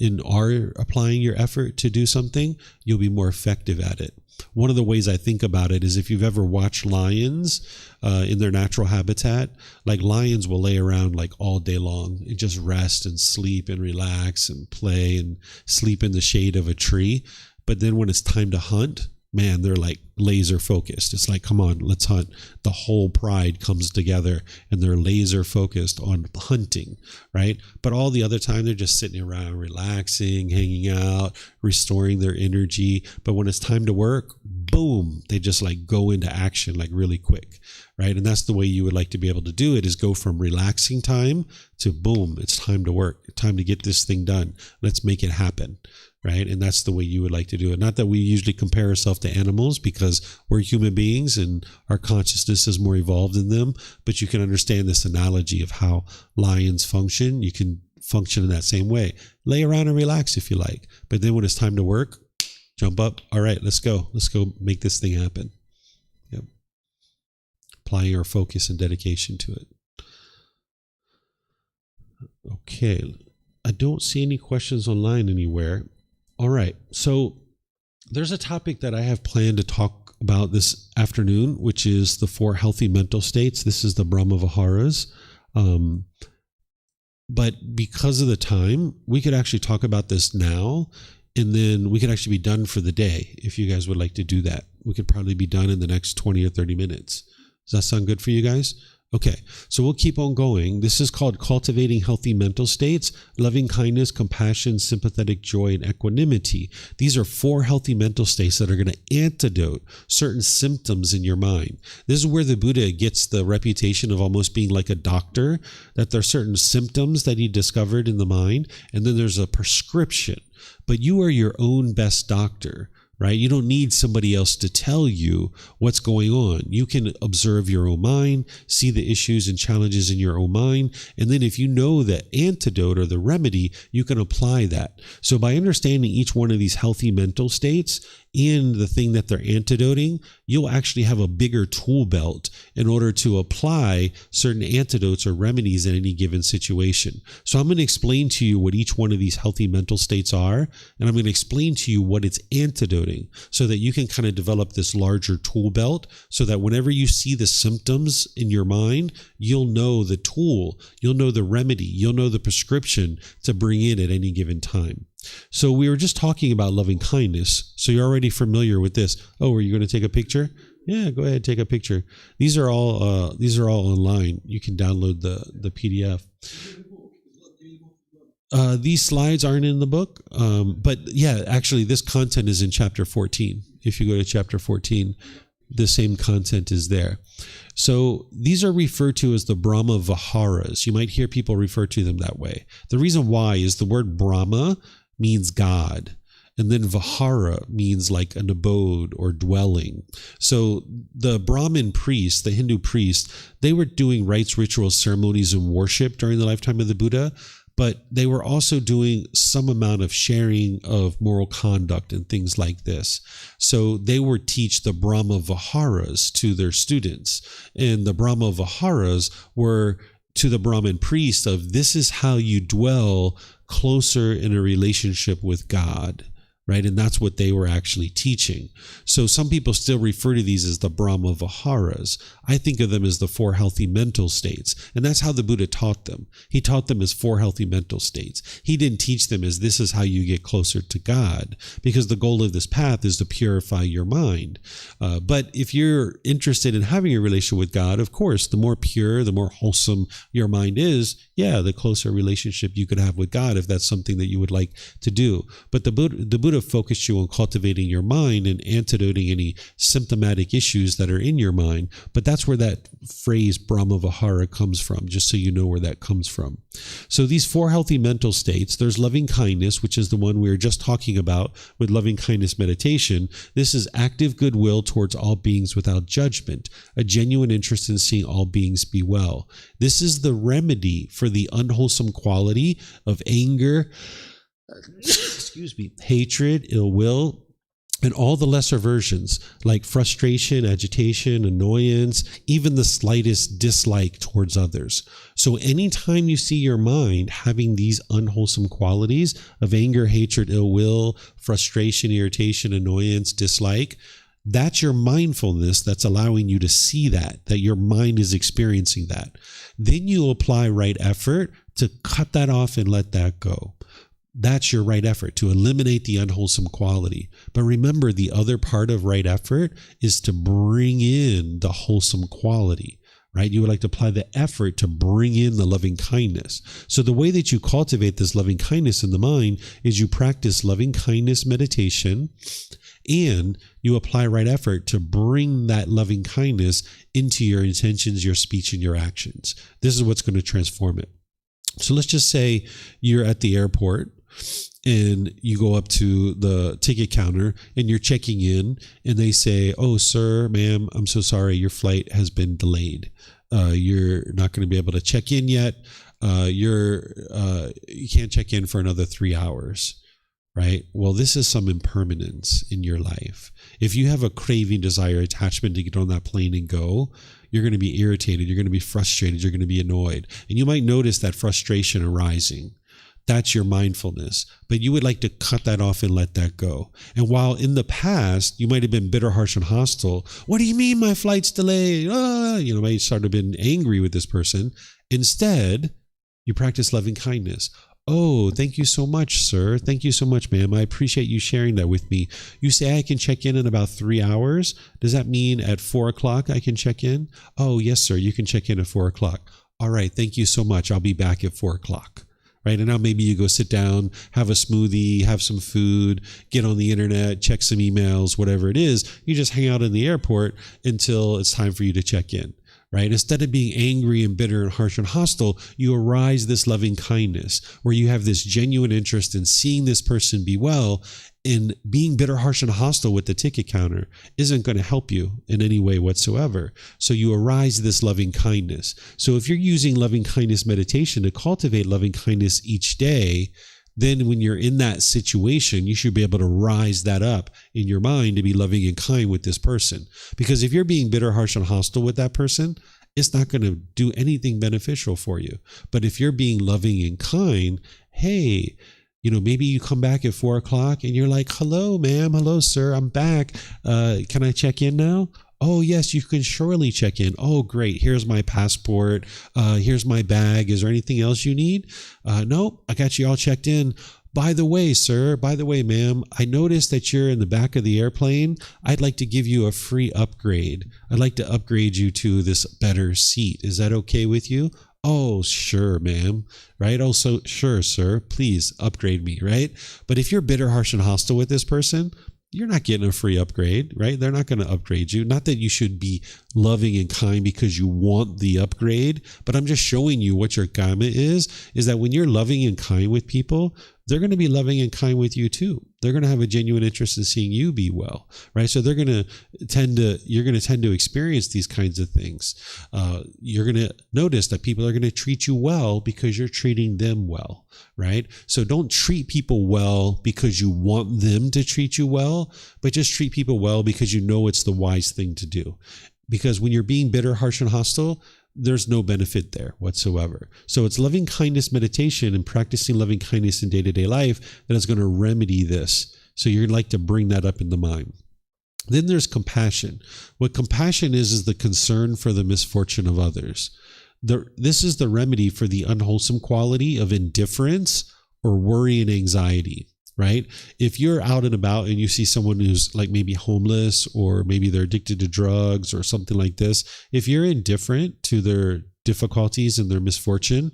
and are applying your effort to do something, you'll be more effective at it. One of the ways I think about it is, if you've ever watched lions in their natural habitat, like lions will lay around like all day long and just rest and sleep and relax and play and sleep in the shade of a tree. But then when it's time to hunt, man, they're like laser focused. It's like, come on, let's hunt. The whole pride comes together and they're laser focused on hunting, right? But all the other time, they're just sitting around, relaxing, hanging out, restoring their energy. But when it's time to work, boom, they just like go into action like really quick, right? And that's the way you would like to be able to do it, is go from relaxing time to boom, it's time to work, time to get this thing done. Let's make it happen. Right? And that's the way you would like to do it. Not that we usually compare ourselves to animals, because we're human beings and our consciousness is more evolved than them. But you can understand this analogy of how lions function. You can function in that same way. Lay around and relax if you like. But then when it's time to work, jump up. All right, let's go. Let's go make this thing happen. Yep. Applying our focus and dedication to it. Okay. I don't see any questions online anywhere. All right, so there's a topic that I have planned to talk about this afternoon, which is the 4 healthy mental states. This is the Brahma Viharas. But because of the time, we could actually talk about this now, and then we could actually be done for the day if you guys would like to do that. We could probably be done in the next 20 or 30 minutes. Does that sound good for you guys? Okay, so we'll keep on going. This is called Cultivating Healthy Mental States: Loving Kindness, Compassion, Sympathetic Joy, and Equanimity. These are 4 healthy mental states that are going to antidote certain symptoms in your mind. This is where the Buddha gets the reputation of almost being like a doctor, that there are certain symptoms that he discovered in the mind, and then there's a prescription. But you are your own best doctor. Right? You don't need somebody else to tell you what's going on. You can observe your own mind, see the issues and challenges in your own mind. And then if you know the antidote or the remedy, you can apply that. So by understanding each one of these healthy mental states and the thing that they're antidoting, you'll actually have a bigger tool belt in order to apply certain antidotes or remedies in any given situation. So I'm going to explain to you what each one of these healthy mental states are, and I'm going to explain to you what it's antidoting, so that you can kind of develop this larger tool belt, so that whenever you see the symptoms in your mind, you'll know the tool, you'll know the remedy, you'll know the prescription to bring in at any given time. So we were just talking about loving kindness. So you're already familiar with this. Oh, are you going to take a picture? Yeah, go ahead, take a picture. These are all online. You can download the PDF. These slides aren't in the book, but yeah, actually this content is in chapter 14. If you go to chapter 14, the same content is there. So these are referred to as the Brahma Viharas. You might hear people refer to them that way. The reason why is the word Brahma means God, and then Vihara means like an abode or dwelling. So the Brahmin priests, the Hindu priests, they were doing rites, rituals, ceremonies, and worship during the lifetime of the Buddha, but they were also doing some amount of sharing of moral conduct and things like this. So they would teach the Brahma Viharas to their students, and the Brahma Viharas were to the Brahmin priest of, this is how you dwell closer in a relationship with God, right? And that's what they were actually teaching. So some people still refer to these as the Brahma Viharas. I think of them as the 4 healthy mental states. And that's how the Buddha taught them. He taught them as 4 healthy mental states. He didn't teach them as this is how you get closer to God, because the goal of this path is to purify your mind. But if you're interested in having a relationship with God, of course, the more pure, the more wholesome your mind is, the closer relationship you could have with God, if that's something that you would like to do. But the Buddha focused you on cultivating your mind and antidoting any symptomatic issues that are in your mind. But that's where that phrase Brahma Vihara comes from, just so you know where that comes from. So these 4 healthy mental states, there's loving kindness, which is the one we were just talking about with loving kindness meditation. This is active goodwill towards all beings without judgment, a genuine interest in seeing all beings be well. This is the remedy for the unwholesome quality of anger, hatred, ill will, and all the lesser versions like frustration, agitation, annoyance, even the slightest dislike towards others. So anytime you see your mind having these unwholesome qualities of anger, hatred, ill will, frustration, irritation, annoyance, dislike, that's your mindfulness that's allowing you to see that your mind is experiencing that. Then you apply right effort to cut that off and let that go. That's your right effort, to eliminate the unwholesome quality. But remember, the other part of right effort is to bring in the wholesome quality, right? You would like to apply the effort to bring in the loving kindness. So the way that you cultivate this loving kindness in the mind is you practice loving kindness meditation, and you apply right effort to bring that loving kindness into your intentions, your speech, and your actions. This is what's going to transform it. So let's just say you're at the airport and you go up to the ticket counter and you're checking in, and they say, "Oh, sir, ma'am, I'm so sorry, your flight has been delayed. You're not going to be able to check in yet. You can't check in for another 3 hours." Right? Well, this is some impermanence in your life. If you have a craving, desire, attachment to get on that plane and go, you're going to be irritated. You're going to be frustrated. You're going to be annoyed. And you might notice that frustration arising. That's your mindfulness. But you would like to cut that off and let that go. And while in the past, you might have been bitter, harsh, and hostile. "What do you mean my flight's delayed?" You might start to have been angry with this person. Instead, you practice loving kindness. "Oh, thank you so much, sir. Thank you so much, ma'am. I appreciate you sharing that with me. You say I can check in about 3 hours. Does that mean at 4 o'clock I can check in?" "Oh, yes, sir. You can check in at 4 o'clock. All right. Thank you so much. I'll be back at 4 o'clock. Right? And now maybe you go sit down, have a smoothie, have some food, get on the internet, check some emails, whatever it is. You just hang out in the airport until it's time for you to check in. Right? Instead of being angry and bitter and harsh and hostile, you arise this loving kindness where you have this genuine interest in seeing this person be well, and being bitter, harsh, and hostile with the ticket counter isn't going to help you in any way whatsoever. So you arise this loving kindness. So if you're using loving kindness meditation to cultivate loving kindness each day, then when you're in that situation, you should be able to rise that up in your mind to be loving and kind with this person. Because if you're being bitter, harsh, and hostile with that person, it's not going to do anything beneficial for you. But if you're being loving and kind, hey, maybe you come back at 4 o'clock and you're like, "Hello, ma'am. Hello, sir. I'm back. Can I check in now?" "Oh, yes, you can surely check in." "Oh, great. Here's my passport. Here's my bag. Is there anything else you need?" "No, I got you all checked in. By the way, sir, by the way, ma'am, I noticed that you're in the back of the airplane. I'd like to give you a free upgrade. I'd like to upgrade you to this better seat. Is that okay with you?" "Oh, sure, ma'am." Right? "Oh, so sure, sir. Please upgrade me." Right? But if you're bitter, harsh, and hostile with this person, you're not getting a free upgrade, right? They're not going to upgrade you. Not that you should be loving and kind because you want the upgrade, but I'm just showing you what your karma is that when you're loving and kind with people, they're going to be loving and kind with you too. They're going to have a genuine interest in seeing you be well, right? So you're going to tend to experience these kinds of things. You're going to notice that people are going to treat you well because you're treating them well, right? So don't treat people well because you want them to treat you well, but just treat people well because you know it's the wise thing to do. Because when you're being bitter, harsh, and hostile, there's no benefit there whatsoever. So it's loving kindness meditation and practicing loving kindness in day-to-day life that is going to remedy this So you'd like to bring that up in the mind. Then there's compassion. What compassion is the concern for the misfortune of others. This is the remedy for the unwholesome quality of indifference or worry and anxiety, right? If you're out and about and you see someone who's like maybe homeless, or maybe they're addicted to drugs or something like this, if you're indifferent to their difficulties and their misfortune,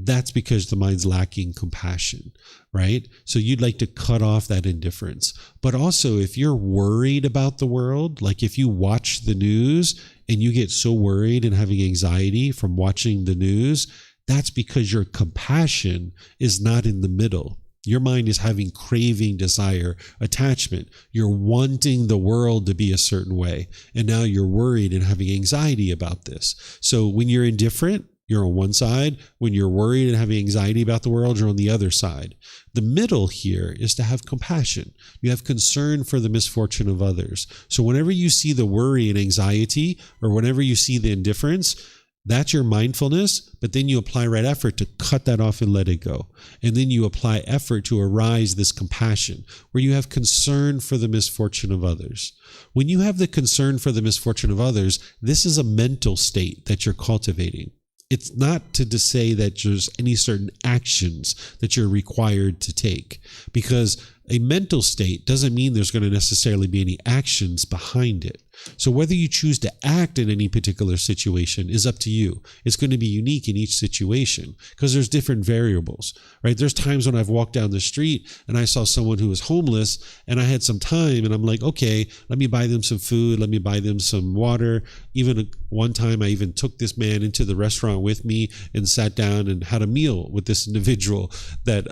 that's because the mind's lacking compassion, right? So you'd like to cut off that indifference. But also, if you're worried about the world, like if you watch the news and you get so worried and having anxiety from watching the news, that's because your compassion is not in the middle. Your mind is having craving, desire, attachment. You're wanting the world to be a certain way. And now you're worried and having anxiety about this. So when you're indifferent, you're on one side. When you're worried and having anxiety about the world, you're on the other side. The middle here is to have compassion. You have concern for the misfortune of others. So whenever you see the worry and anxiety, or whenever you see the indifference, that's your mindfulness, but then you apply right effort to cut that off and let it go. And then you apply effort to arise this compassion, where you have concern for the misfortune of others. When you have the concern for the misfortune of others, this is a mental state that you're cultivating. It's not to say that there's any certain actions that you're required to take, because a mental state doesn't mean there's going to necessarily be any actions behind it. So whether you choose to act in any particular situation is up to you. It's going to be unique in each situation because there's different variables, right? There's times when I've walked down the street and I saw someone who was homeless and I had some time and I'm like, okay, let me buy them some food. Let me buy them some water. Even one time I even took this man into the restaurant with me and sat down and had a meal with this individual that,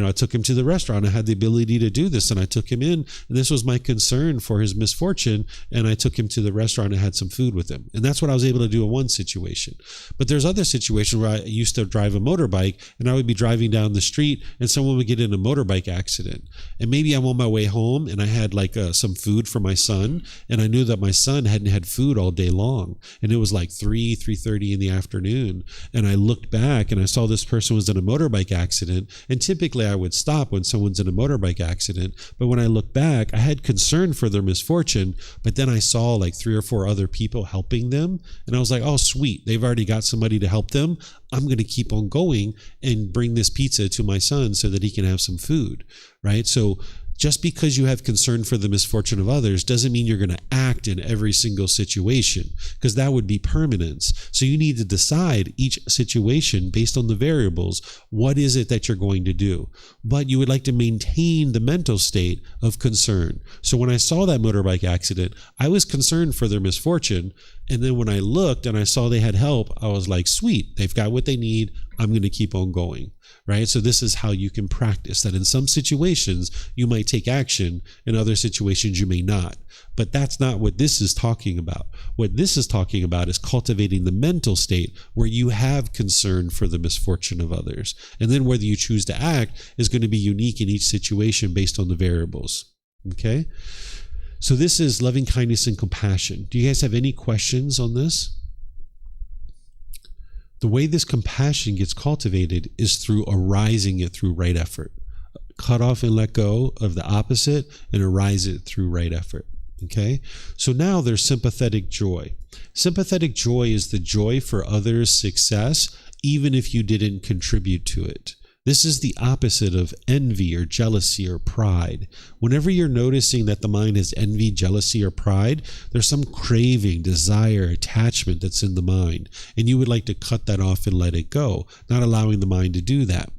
I took him to the restaurant. I had the ability to do this and I took him in, and this was my concern for his misfortune. And I took him to the restaurant and had some food with him. And that's what I was able to do in one situation. But there's other situations where I used to drive a motorbike and I would be driving down the street and someone would get in a motorbike accident. And maybe I'm on my way home and I had some food for my son, and I knew that my son hadn't had food all day long. And it was like 3:30 in the afternoon. And I looked back and I saw this person was in a motorbike accident. And typically I would stop when someone's in a motorbike accident. But when I looked back, I had concern for their misfortune, but then I saw like 3 or 4 other people helping them. And I was like, oh, sweet. They've already got somebody to help them. I'm going to keep on going and bring this pizza to my son so that he can have some food, right? So just because you have concern for the misfortune of others doesn't mean you're going to act in every single situation, because that would be permanence. So you need to decide each situation based on the variables. What is it that you're going to do? But you would like to maintain the mental state of concern. So when I saw that motorbike accident, I was concerned for their misfortune. And then when I looked and I saw they had help, I was like, sweet, they've got what they need. I'm going to keep on going, right? So this is how you can practice that. In some situations, you might take action. In other situations, you may not. But that's not what this is talking about. What this is talking about is cultivating the mental state where you have concern for the misfortune of others. And then whether you choose to act is going to be unique in each situation based on the variables, okay? So this is loving kindness and compassion. Do you guys have any questions on this? The way this compassion gets cultivated is through arising it through right effort. Cut off and let go of the opposite and arise it through right effort. Okay? So now there's sympathetic joy. Sympathetic joy is the joy for others' success, even if you didn't contribute to it. This is the opposite of envy or jealousy or pride. Whenever you're noticing that the mind has envy, jealousy, or pride, there's some craving, desire, attachment that's in the mind. And you would like to cut that off and let it go, not allowing the mind to do that.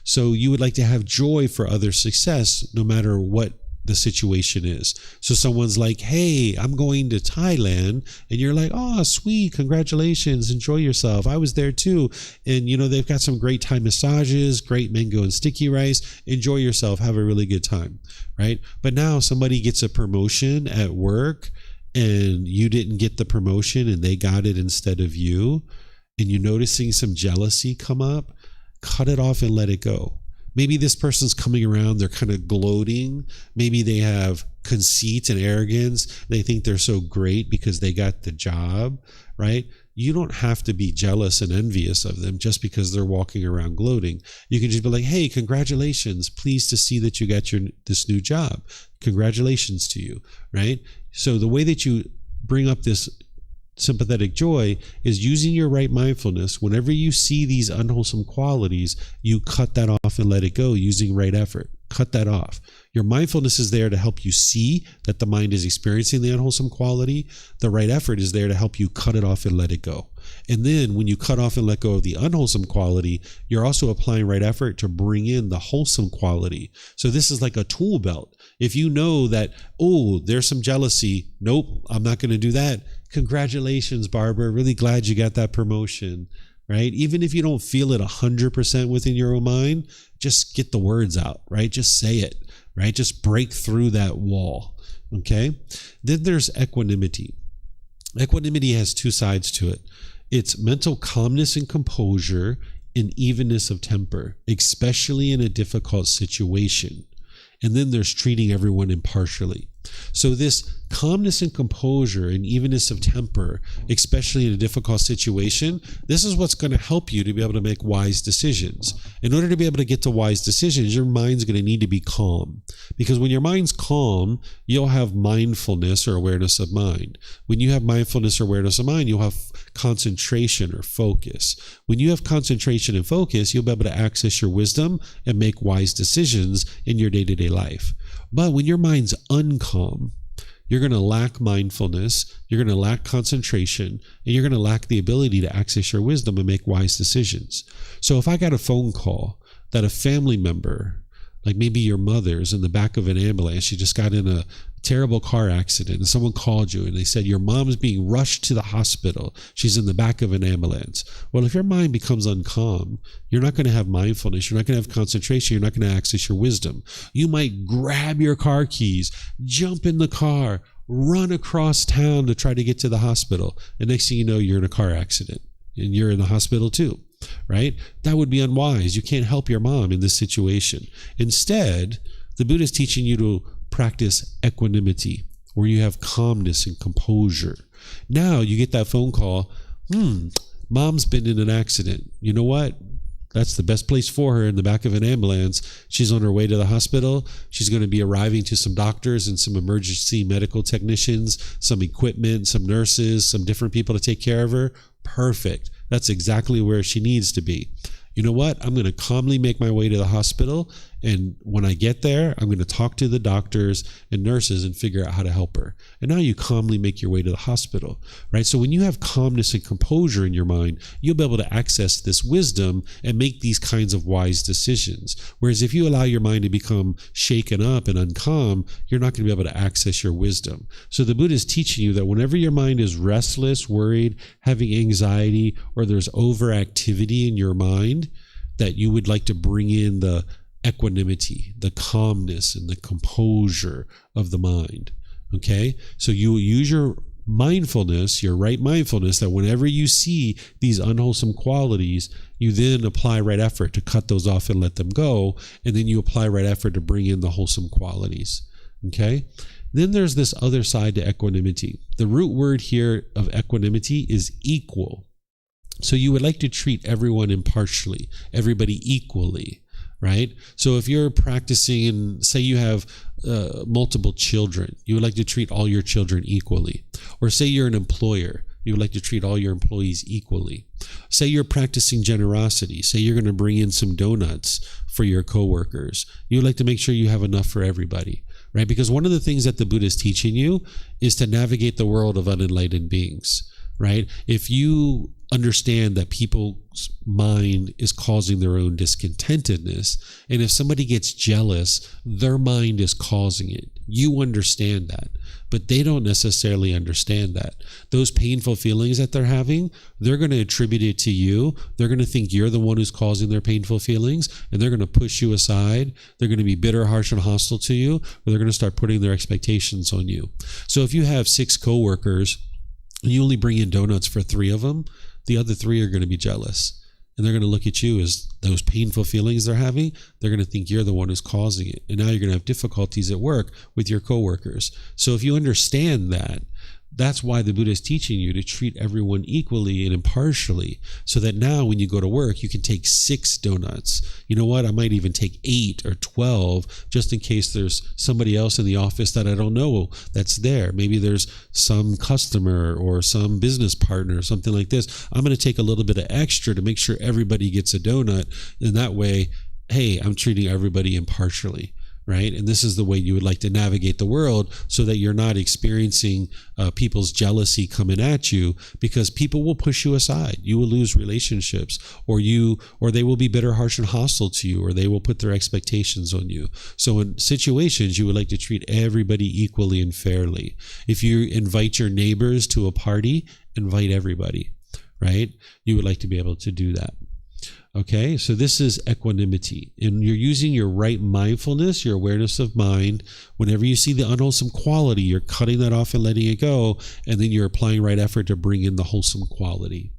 So you would like to have joy for other success, no matter what the situation is. So someone's like, hey, I'm going to Thailand, and you're like, oh, sweet, congratulations, enjoy yourself. I was there too. And they've got some great Thai massages, great mango and sticky rice. Enjoy yourself, have a really good time, right? But now somebody gets a promotion at work and you didn't get the promotion and they got it instead of you, and you're noticing some jealousy come up, cut it off and let it go. Maybe this person's coming around, they're kind of gloating. Maybe they have conceit and arrogance. They think they're so great because they got the job, right? You don't have to be jealous and envious of them just because they're walking around gloating. You can just be like, hey, congratulations. Pleased to see that you got this new job. Congratulations to you, right? So the way that you bring up this sympathetic joy is using your right mindfulness. Whenever you see these unwholesome qualities, you cut that off and let it go using right effort. Cut that off. Your mindfulness is there to help you see that the mind is experiencing the unwholesome quality. The right effort is there to help you cut it off and let it go. And then when you cut off and let go of the unwholesome quality, you're also applying right effort to bring in the wholesome quality. So this is like a tool belt. If you know that, oh, there's some jealousy. Nope, I'm not going to do that. Congratulations, Barbara. Really glad you got that promotion, right? Even if you don't feel it 100% within your own mind, just get the words out, right? Just say it, right? Just break through that wall, okay? Then there's equanimity. Equanimity has two sides to it. It's mental calmness and composure and evenness of temper, especially in a difficult situation. And then there's treating everyone impartially. So this calmness and composure and evenness of temper, especially in a difficult situation, this is what's going to help you to be able to make wise decisions. In order to be able to get to wise decisions, your mind's going to need to be calm. Because when your mind's calm, you'll have mindfulness or awareness of mind. When you have mindfulness or awareness of mind, you'll have concentration or focus. When you have concentration and focus, you'll be able to access your wisdom and make wise decisions in your day-to-day life. But when your mind's uncalm, you're going to lack mindfulness, you're going to lack concentration, and you're going to lack the ability to access your wisdom and make wise decisions. So if I got a phone call that a family member, like maybe your mother's in the back of an ambulance, she just got in a terrible car accident, and someone called you and they said your mom's being rushed to the hospital, she's in the back of an ambulance. Well, if your mind becomes uncalm, you're not going to have mindfulness, you're not going to have concentration, you're not going to access your wisdom. You might grab your car keys, jump in the car, run across town to try to get to the hospital, and next thing you know, you're in a car accident and you're in the hospital too, right? That would be unwise. You can't help your mom in this situation. Instead, the Buddha is teaching you to practice equanimity, where you have calmness and composure. Now you get that phone call, mom's been in an accident. You know what? That's the best place for her, in the back of an ambulance. She's on her way to the hospital. She's going to be arriving to some doctors and some emergency medical technicians, some equipment, some nurses, some different people to take care of her. Perfect. That's exactly where she needs to be. You know what? I'm going to calmly make my way to the hospital, and when I get there, I'm going to talk to the doctors and nurses and figure out how to help her. And now you calmly make your way to the hospital, right? So when you have calmness and composure in your mind, you'll be able to access this wisdom and make these kinds of wise decisions. Whereas if you allow your mind to become shaken up and uncalm, you're not going to be able to access your wisdom. So the Buddha is teaching you that whenever your mind is restless, worried, having anxiety, or there's overactivity in your mind, that you would like to bring in the equanimity, the calmness, and the composure of the mind. Okay? So you use your mindfulness, your right mindfulness, that whenever you see these unwholesome qualities, you then apply right effort to cut those off and let them go. And then you apply right effort to bring in the wholesome qualities. Okay? Then there's this other side to equanimity. The root word here of equanimity is equal. So you would like to treat everyone impartially, everybody equally, right? So if you're practicing, and say you have multiple children, you would like to treat all your children equally. Or say you're an employer, you would like to treat all your employees equally. Say you're practicing generosity. Say you're going to bring in some donuts for your coworkers. You would like to make sure you have enough for everybody, right? Because one of the things that the Buddha is teaching you is to navigate the world of unenlightened beings, right? If you understand that people's mind is causing their own discontentedness, and if somebody gets jealous, their mind is causing it. You understand that, but they don't necessarily understand that. Those painful feelings that they're having, they're going to attribute it to you. They're going to think you're the one who's causing their painful feelings, and they're going to push you aside. They're going to be bitter, harsh, and hostile to you, or they're going to start putting their expectations on you. So if you have 6 coworkers, and you only bring in donuts for 3 of them, the other 3 are going to be jealous. And they're going to look at you as those painful feelings they're having. They're going to think you're the one who's causing it. And now you're going to have difficulties at work with your coworkers. So if you understand that, that's why the Buddha is teaching you to treat everyone equally and impartially, so that now when you go to work, you can take 6 donuts. You know what? I might even take 8 or 12, just in case there's somebody else in the office that I don't know that's there. Maybe there's some customer or some business partner or something like this. I'm going to take a little bit of extra to make sure everybody gets a donut. And that way, hey, I'm treating everybody impartially. Right? And this is the way you would like to navigate the world, so that you're not experiencing people's jealousy coming at you, because people will push you aside. You will lose relationships, or they will be bitter, harsh, and hostile to you, or they will put their expectations on you. So in situations, you would like to treat everybody equally and fairly. If you invite your neighbors to a party, invite everybody, right? You would like to be able to do that. Okay, so this is equanimity, and you're using your right mindfulness, your awareness of mind. Whenever you see the unwholesome quality, you're cutting that off and letting it go, and then you're applying right effort to bring in the wholesome quality.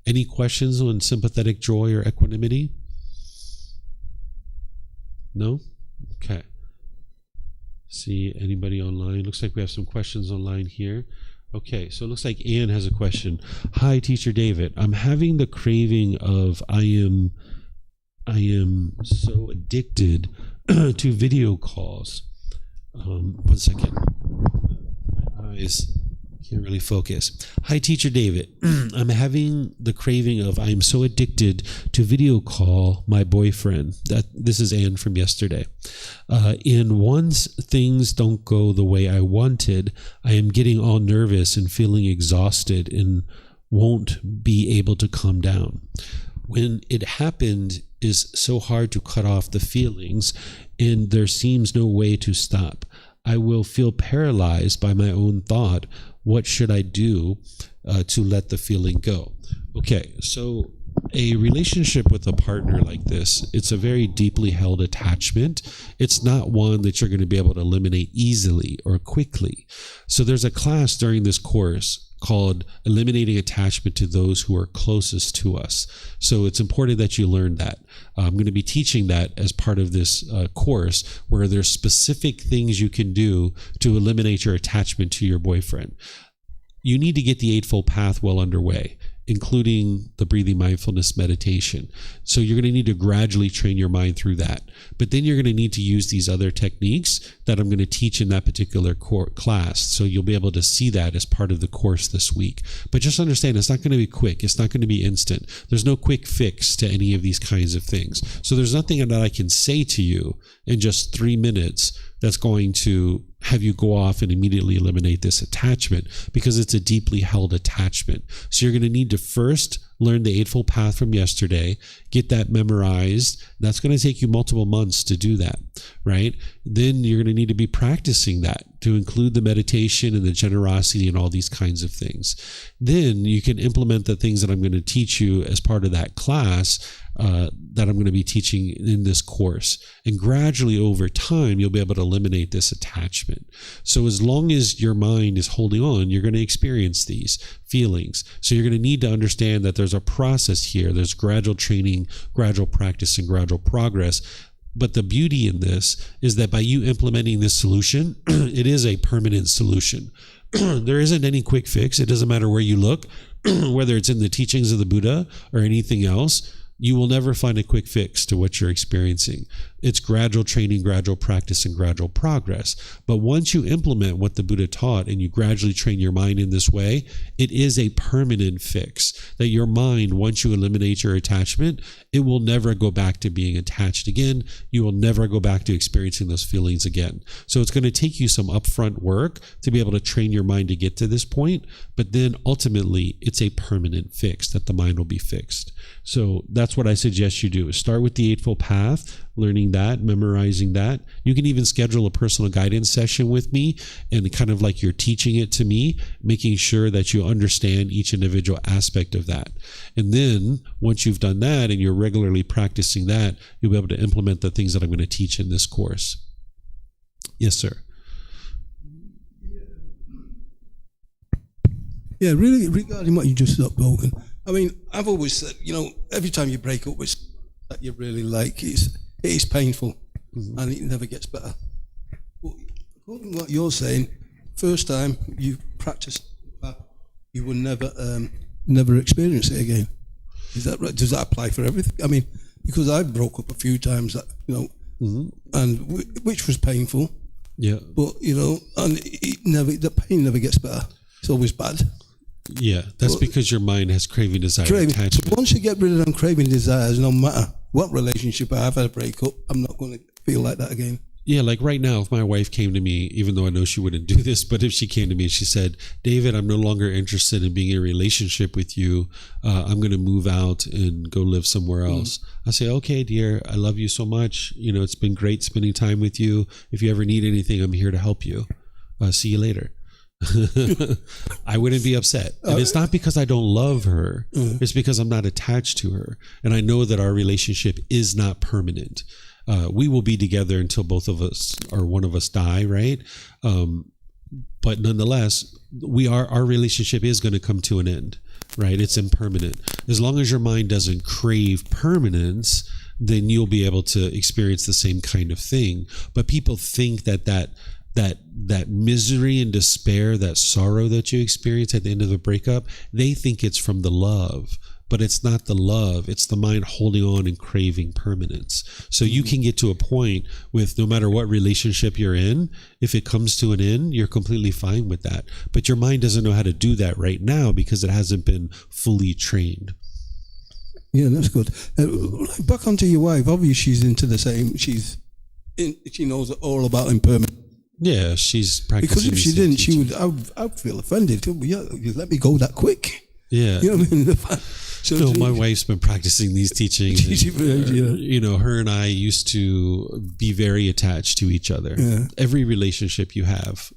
Any questions on sympathetic joy or equanimity? No? Okay. See anybody online? Looks like we have some questions online here. Okay, so it looks like Anne has a question. Hi, Teacher David. I'm having the craving of I am so addicted to video calls. 1 second. My eyes can't really focus. Hi, Teacher David. I'm having the craving of I am so addicted to video call my boyfriend. This is Anne from yesterday. And once things don't go the way I wanted, I am getting all nervous and feeling exhausted and won't be able to calm down. When it happened, is so hard to cut off the feelings, and there seems no way to stop. I will feel paralyzed by my own thought. What should I do to let the feeling go? Okay, so a relationship with a partner like this, it's a very deeply held attachment. It's not one that you're going to be able to eliminate easily or quickly. So there's a class during this course called Eliminating Attachment to Those Who Are Closest to Us. So it's important that you learn that. I'm going to be teaching that as part of this course, where there's specific things you can do to eliminate your attachment to your boyfriend. You need to get the Eightfold Path well underway, including the breathing mindfulness meditation. So you're going to need to gradually train your mind through that. But then you're going to need to use these other techniques that I'm going to teach in that particular class. So you'll be able to see that as part of the course this week. But just understand, it's not going to be quick. It's not going to be instant. There's no quick fix to any of these kinds of things. So there's nothing that I can say to you in just 3 minutes that's going to have you go off and immediately eliminate this attachment, because it's a deeply held attachment. So you're going to need to first learn the Eightfold Path from yesterday, get that memorized. That's going to take you multiple months to do that, right? Then you're going to need to be practicing that to include the meditation and the generosity and all these kinds of things. Then you can implement the things that I'm going to teach you as part of that class that I'm going to be teaching in this course. And gradually over time, you'll be able to eliminate this attachment. So as long as your mind is holding on, you're going to experience these feelings. So you're going to need to understand that there's a process here. There's gradual training, gradual practice, and gradual progress. But the beauty in this is that by you implementing this solution, it is a permanent solution. There isn't any quick fix. It doesn't matter where you look, whether it's in the teachings of the Buddha or anything else. You will never find a quick fix to what you're experiencing. It's gradual training, gradual practice, and gradual progress. But once you implement what the Buddha taught and you gradually train your mind in this way, it is a permanent fix. That your mind, once you eliminate your attachment, it will never go back to being attached again. You will never go back to experiencing those feelings again. So it's going to take you some upfront work to be able to train your mind to get to this point. But then ultimately, it's a permanent fix that the mind will be fixed. So that's what I suggest you do, is start with the Eightfold Path, learning that, memorizing that. You can even schedule a personal guidance session with me, and kind of like you're teaching it to me, making sure that you understand each individual aspect of that. And then once you've done that and you're regularly practicing that, you'll be able to implement the things that I'm going to teach in this course. Yes, sir. Yeah, really, regarding what you just spoken, I mean, I've always said, every time you break up with that you really like, it is painful, and it never gets better. But according to what you're saying, first time you practice, you will never experience it again. Is that right? Does that apply for everything? I mean, because I broke up a few times, and which was painful. Yeah. But and the pain never gets better. It's always bad. Yeah, that's because your mind has craving, desire, attachment. So once you get rid of them craving desires, no matter what relationship I have had a breakup, I'm not going to feel like that again. Yeah, like right now, if my wife came to me, even though I know she wouldn't do this, but if she came to me and she said, David, I'm no longer interested in being in a relationship with you. I'm going to move out and go live somewhere else. I say, okay, dear, I love you so much. It's been great spending time with you. If you ever need anything, I'm here to help you. See you later. I wouldn't be upset. And it's not because I don't love her. It's because I'm not attached to her. And I know that our relationship is not permanent. We will be together until both of us or one of us die, right? But nonetheless, our relationship is going to come to an end, right? It's impermanent. As long as your mind doesn't crave permanence, then you'll be able to experience the same kind of thing. But people think that misery and despair, that sorrow that you experience at the end of a breakup, they think it's from the love. But it's not the love, it's the mind holding on and craving permanence. So you can get to a point with no matter what relationship you're in, if it comes to an end, you're completely fine with that. But your mind doesn't know how to do that right now because it hasn't been fully trained. Yeah, that's good. Back onto your wife, obviously she's into the same, she knows all about impermanence. Yeah, she's practicing. Because if she didn't, I'd feel offended. Yeah, you let me go that quick. Yeah. You know what I mean? So my wife's been practicing these teachings. And, her and I used to be very attached to each other. Yeah. Every relationship you have,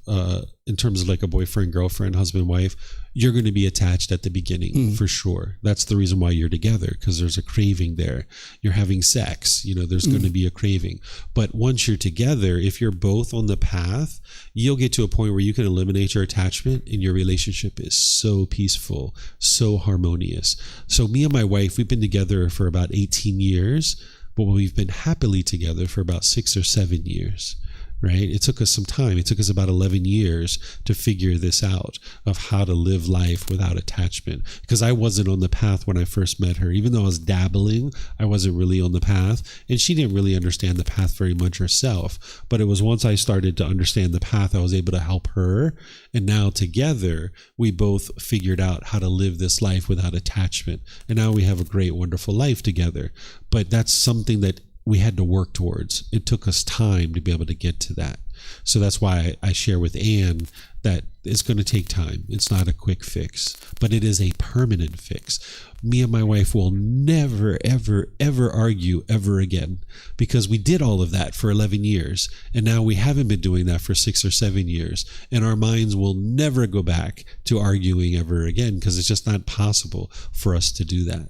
in terms of like a boyfriend, girlfriend, husband, wife, you're going to be attached at the beginning for sure. That's the reason why you're together, because there's a craving there. You're having sex, there's going to be a craving. But once you're together, if you're both on the path, you'll get to a point where you can eliminate your attachment and your relationship is so peaceful, so harmonious. So me and my wife, we've been together for about 18 years, but we've been happily together for about 6 or 7 years. Right? It took us some time. It took us about 11 years to figure this out of how to live life without attachment. Because I wasn't on the path when I first met her. Even though I was dabbling, I wasn't really on the path. And she didn't really understand the path very much herself. But it was once I started to understand the path, I was able to help her. And now together, we both figured out how to live this life without attachment. And now we have a great, wonderful life together. But that's something that we had to work towards. It took us time to be able to get to that. So that's why I share with Anne that it's going to take time. It's not a quick fix, but it is a permanent fix. Me and my wife will never, ever, ever argue ever again, because we did all of that for 11 years. And now we haven't been doing that for 6 or 7 years. And our minds will never go back to arguing ever again, because it's just not possible for us to do that.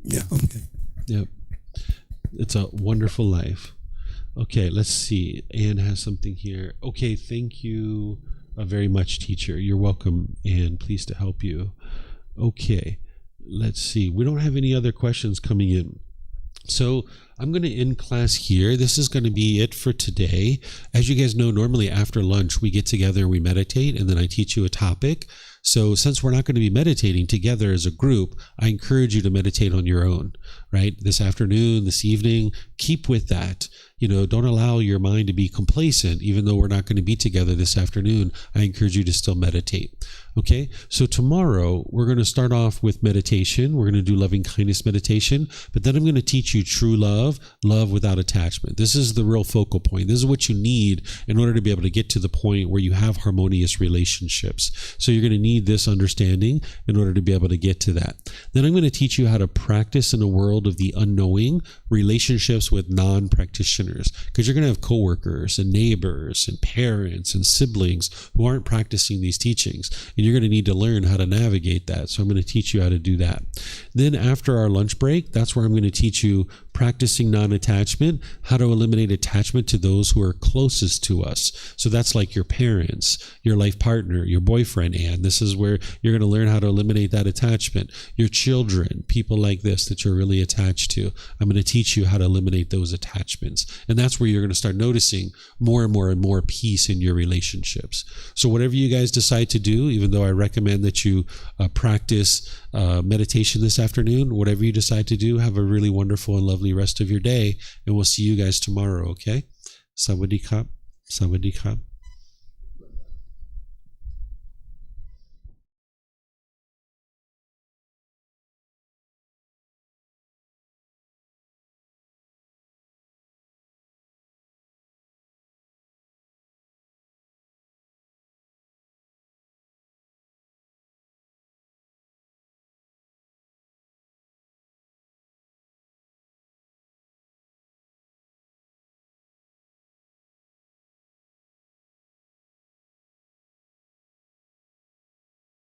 Yeah. Okay. Yep. It's a wonderful life. Okay, let's see. Anne has something here. Okay, thank you very much, teacher. You're welcome, Anne. Pleased to help you. Okay, let's see. We don't have any other questions coming in. So I'm going to end class here. This is going to be it for today. As you guys know, normally after lunch, we get together and we meditate, and then I teach you a topic. So since we're not going to be meditating together as a group, I encourage you to meditate on your own, right? This afternoon, this evening, keep with that. Don't allow your mind to be complacent. Even though we're not going to be together this afternoon, I encourage you to still meditate. Okay, so tomorrow we're going to start off with meditation. We're going to do loving kindness meditation, but then I'm going to teach you true love, love without attachment. This is the real focal point. This is what you need in order to be able to get to the point where you have harmonious relationships. So you're going to need this understanding in order to be able to get to that. Then I'm going to teach you how to practice in a world of the unknowing relationships with non-practitioners, because you're going to have coworkers and neighbors and parents and siblings who aren't practicing these teachings. And you're going to need to learn how to navigate that. So I'm going to teach you how to do that. Then after our lunch break, that's where I'm going to teach you practicing non-attachment, how to eliminate attachment to those who are closest to us. So that's like your parents, your life partner, your boyfriend, and this is where you're going to learn how to eliminate that attachment. Your children, people like this that you're really attached to. I'm going to teach you how to eliminate those attachments. And that's where you're going to start noticing more and more and more peace in your relationships. So whatever you guys decide to do, even though I recommend that you practice meditation this afternoon, whatever you decide to do, have a really wonderful and lovely rest of your day. And we'll see you guys tomorrow, okay? Sawadee Krap. Sawadee Krap.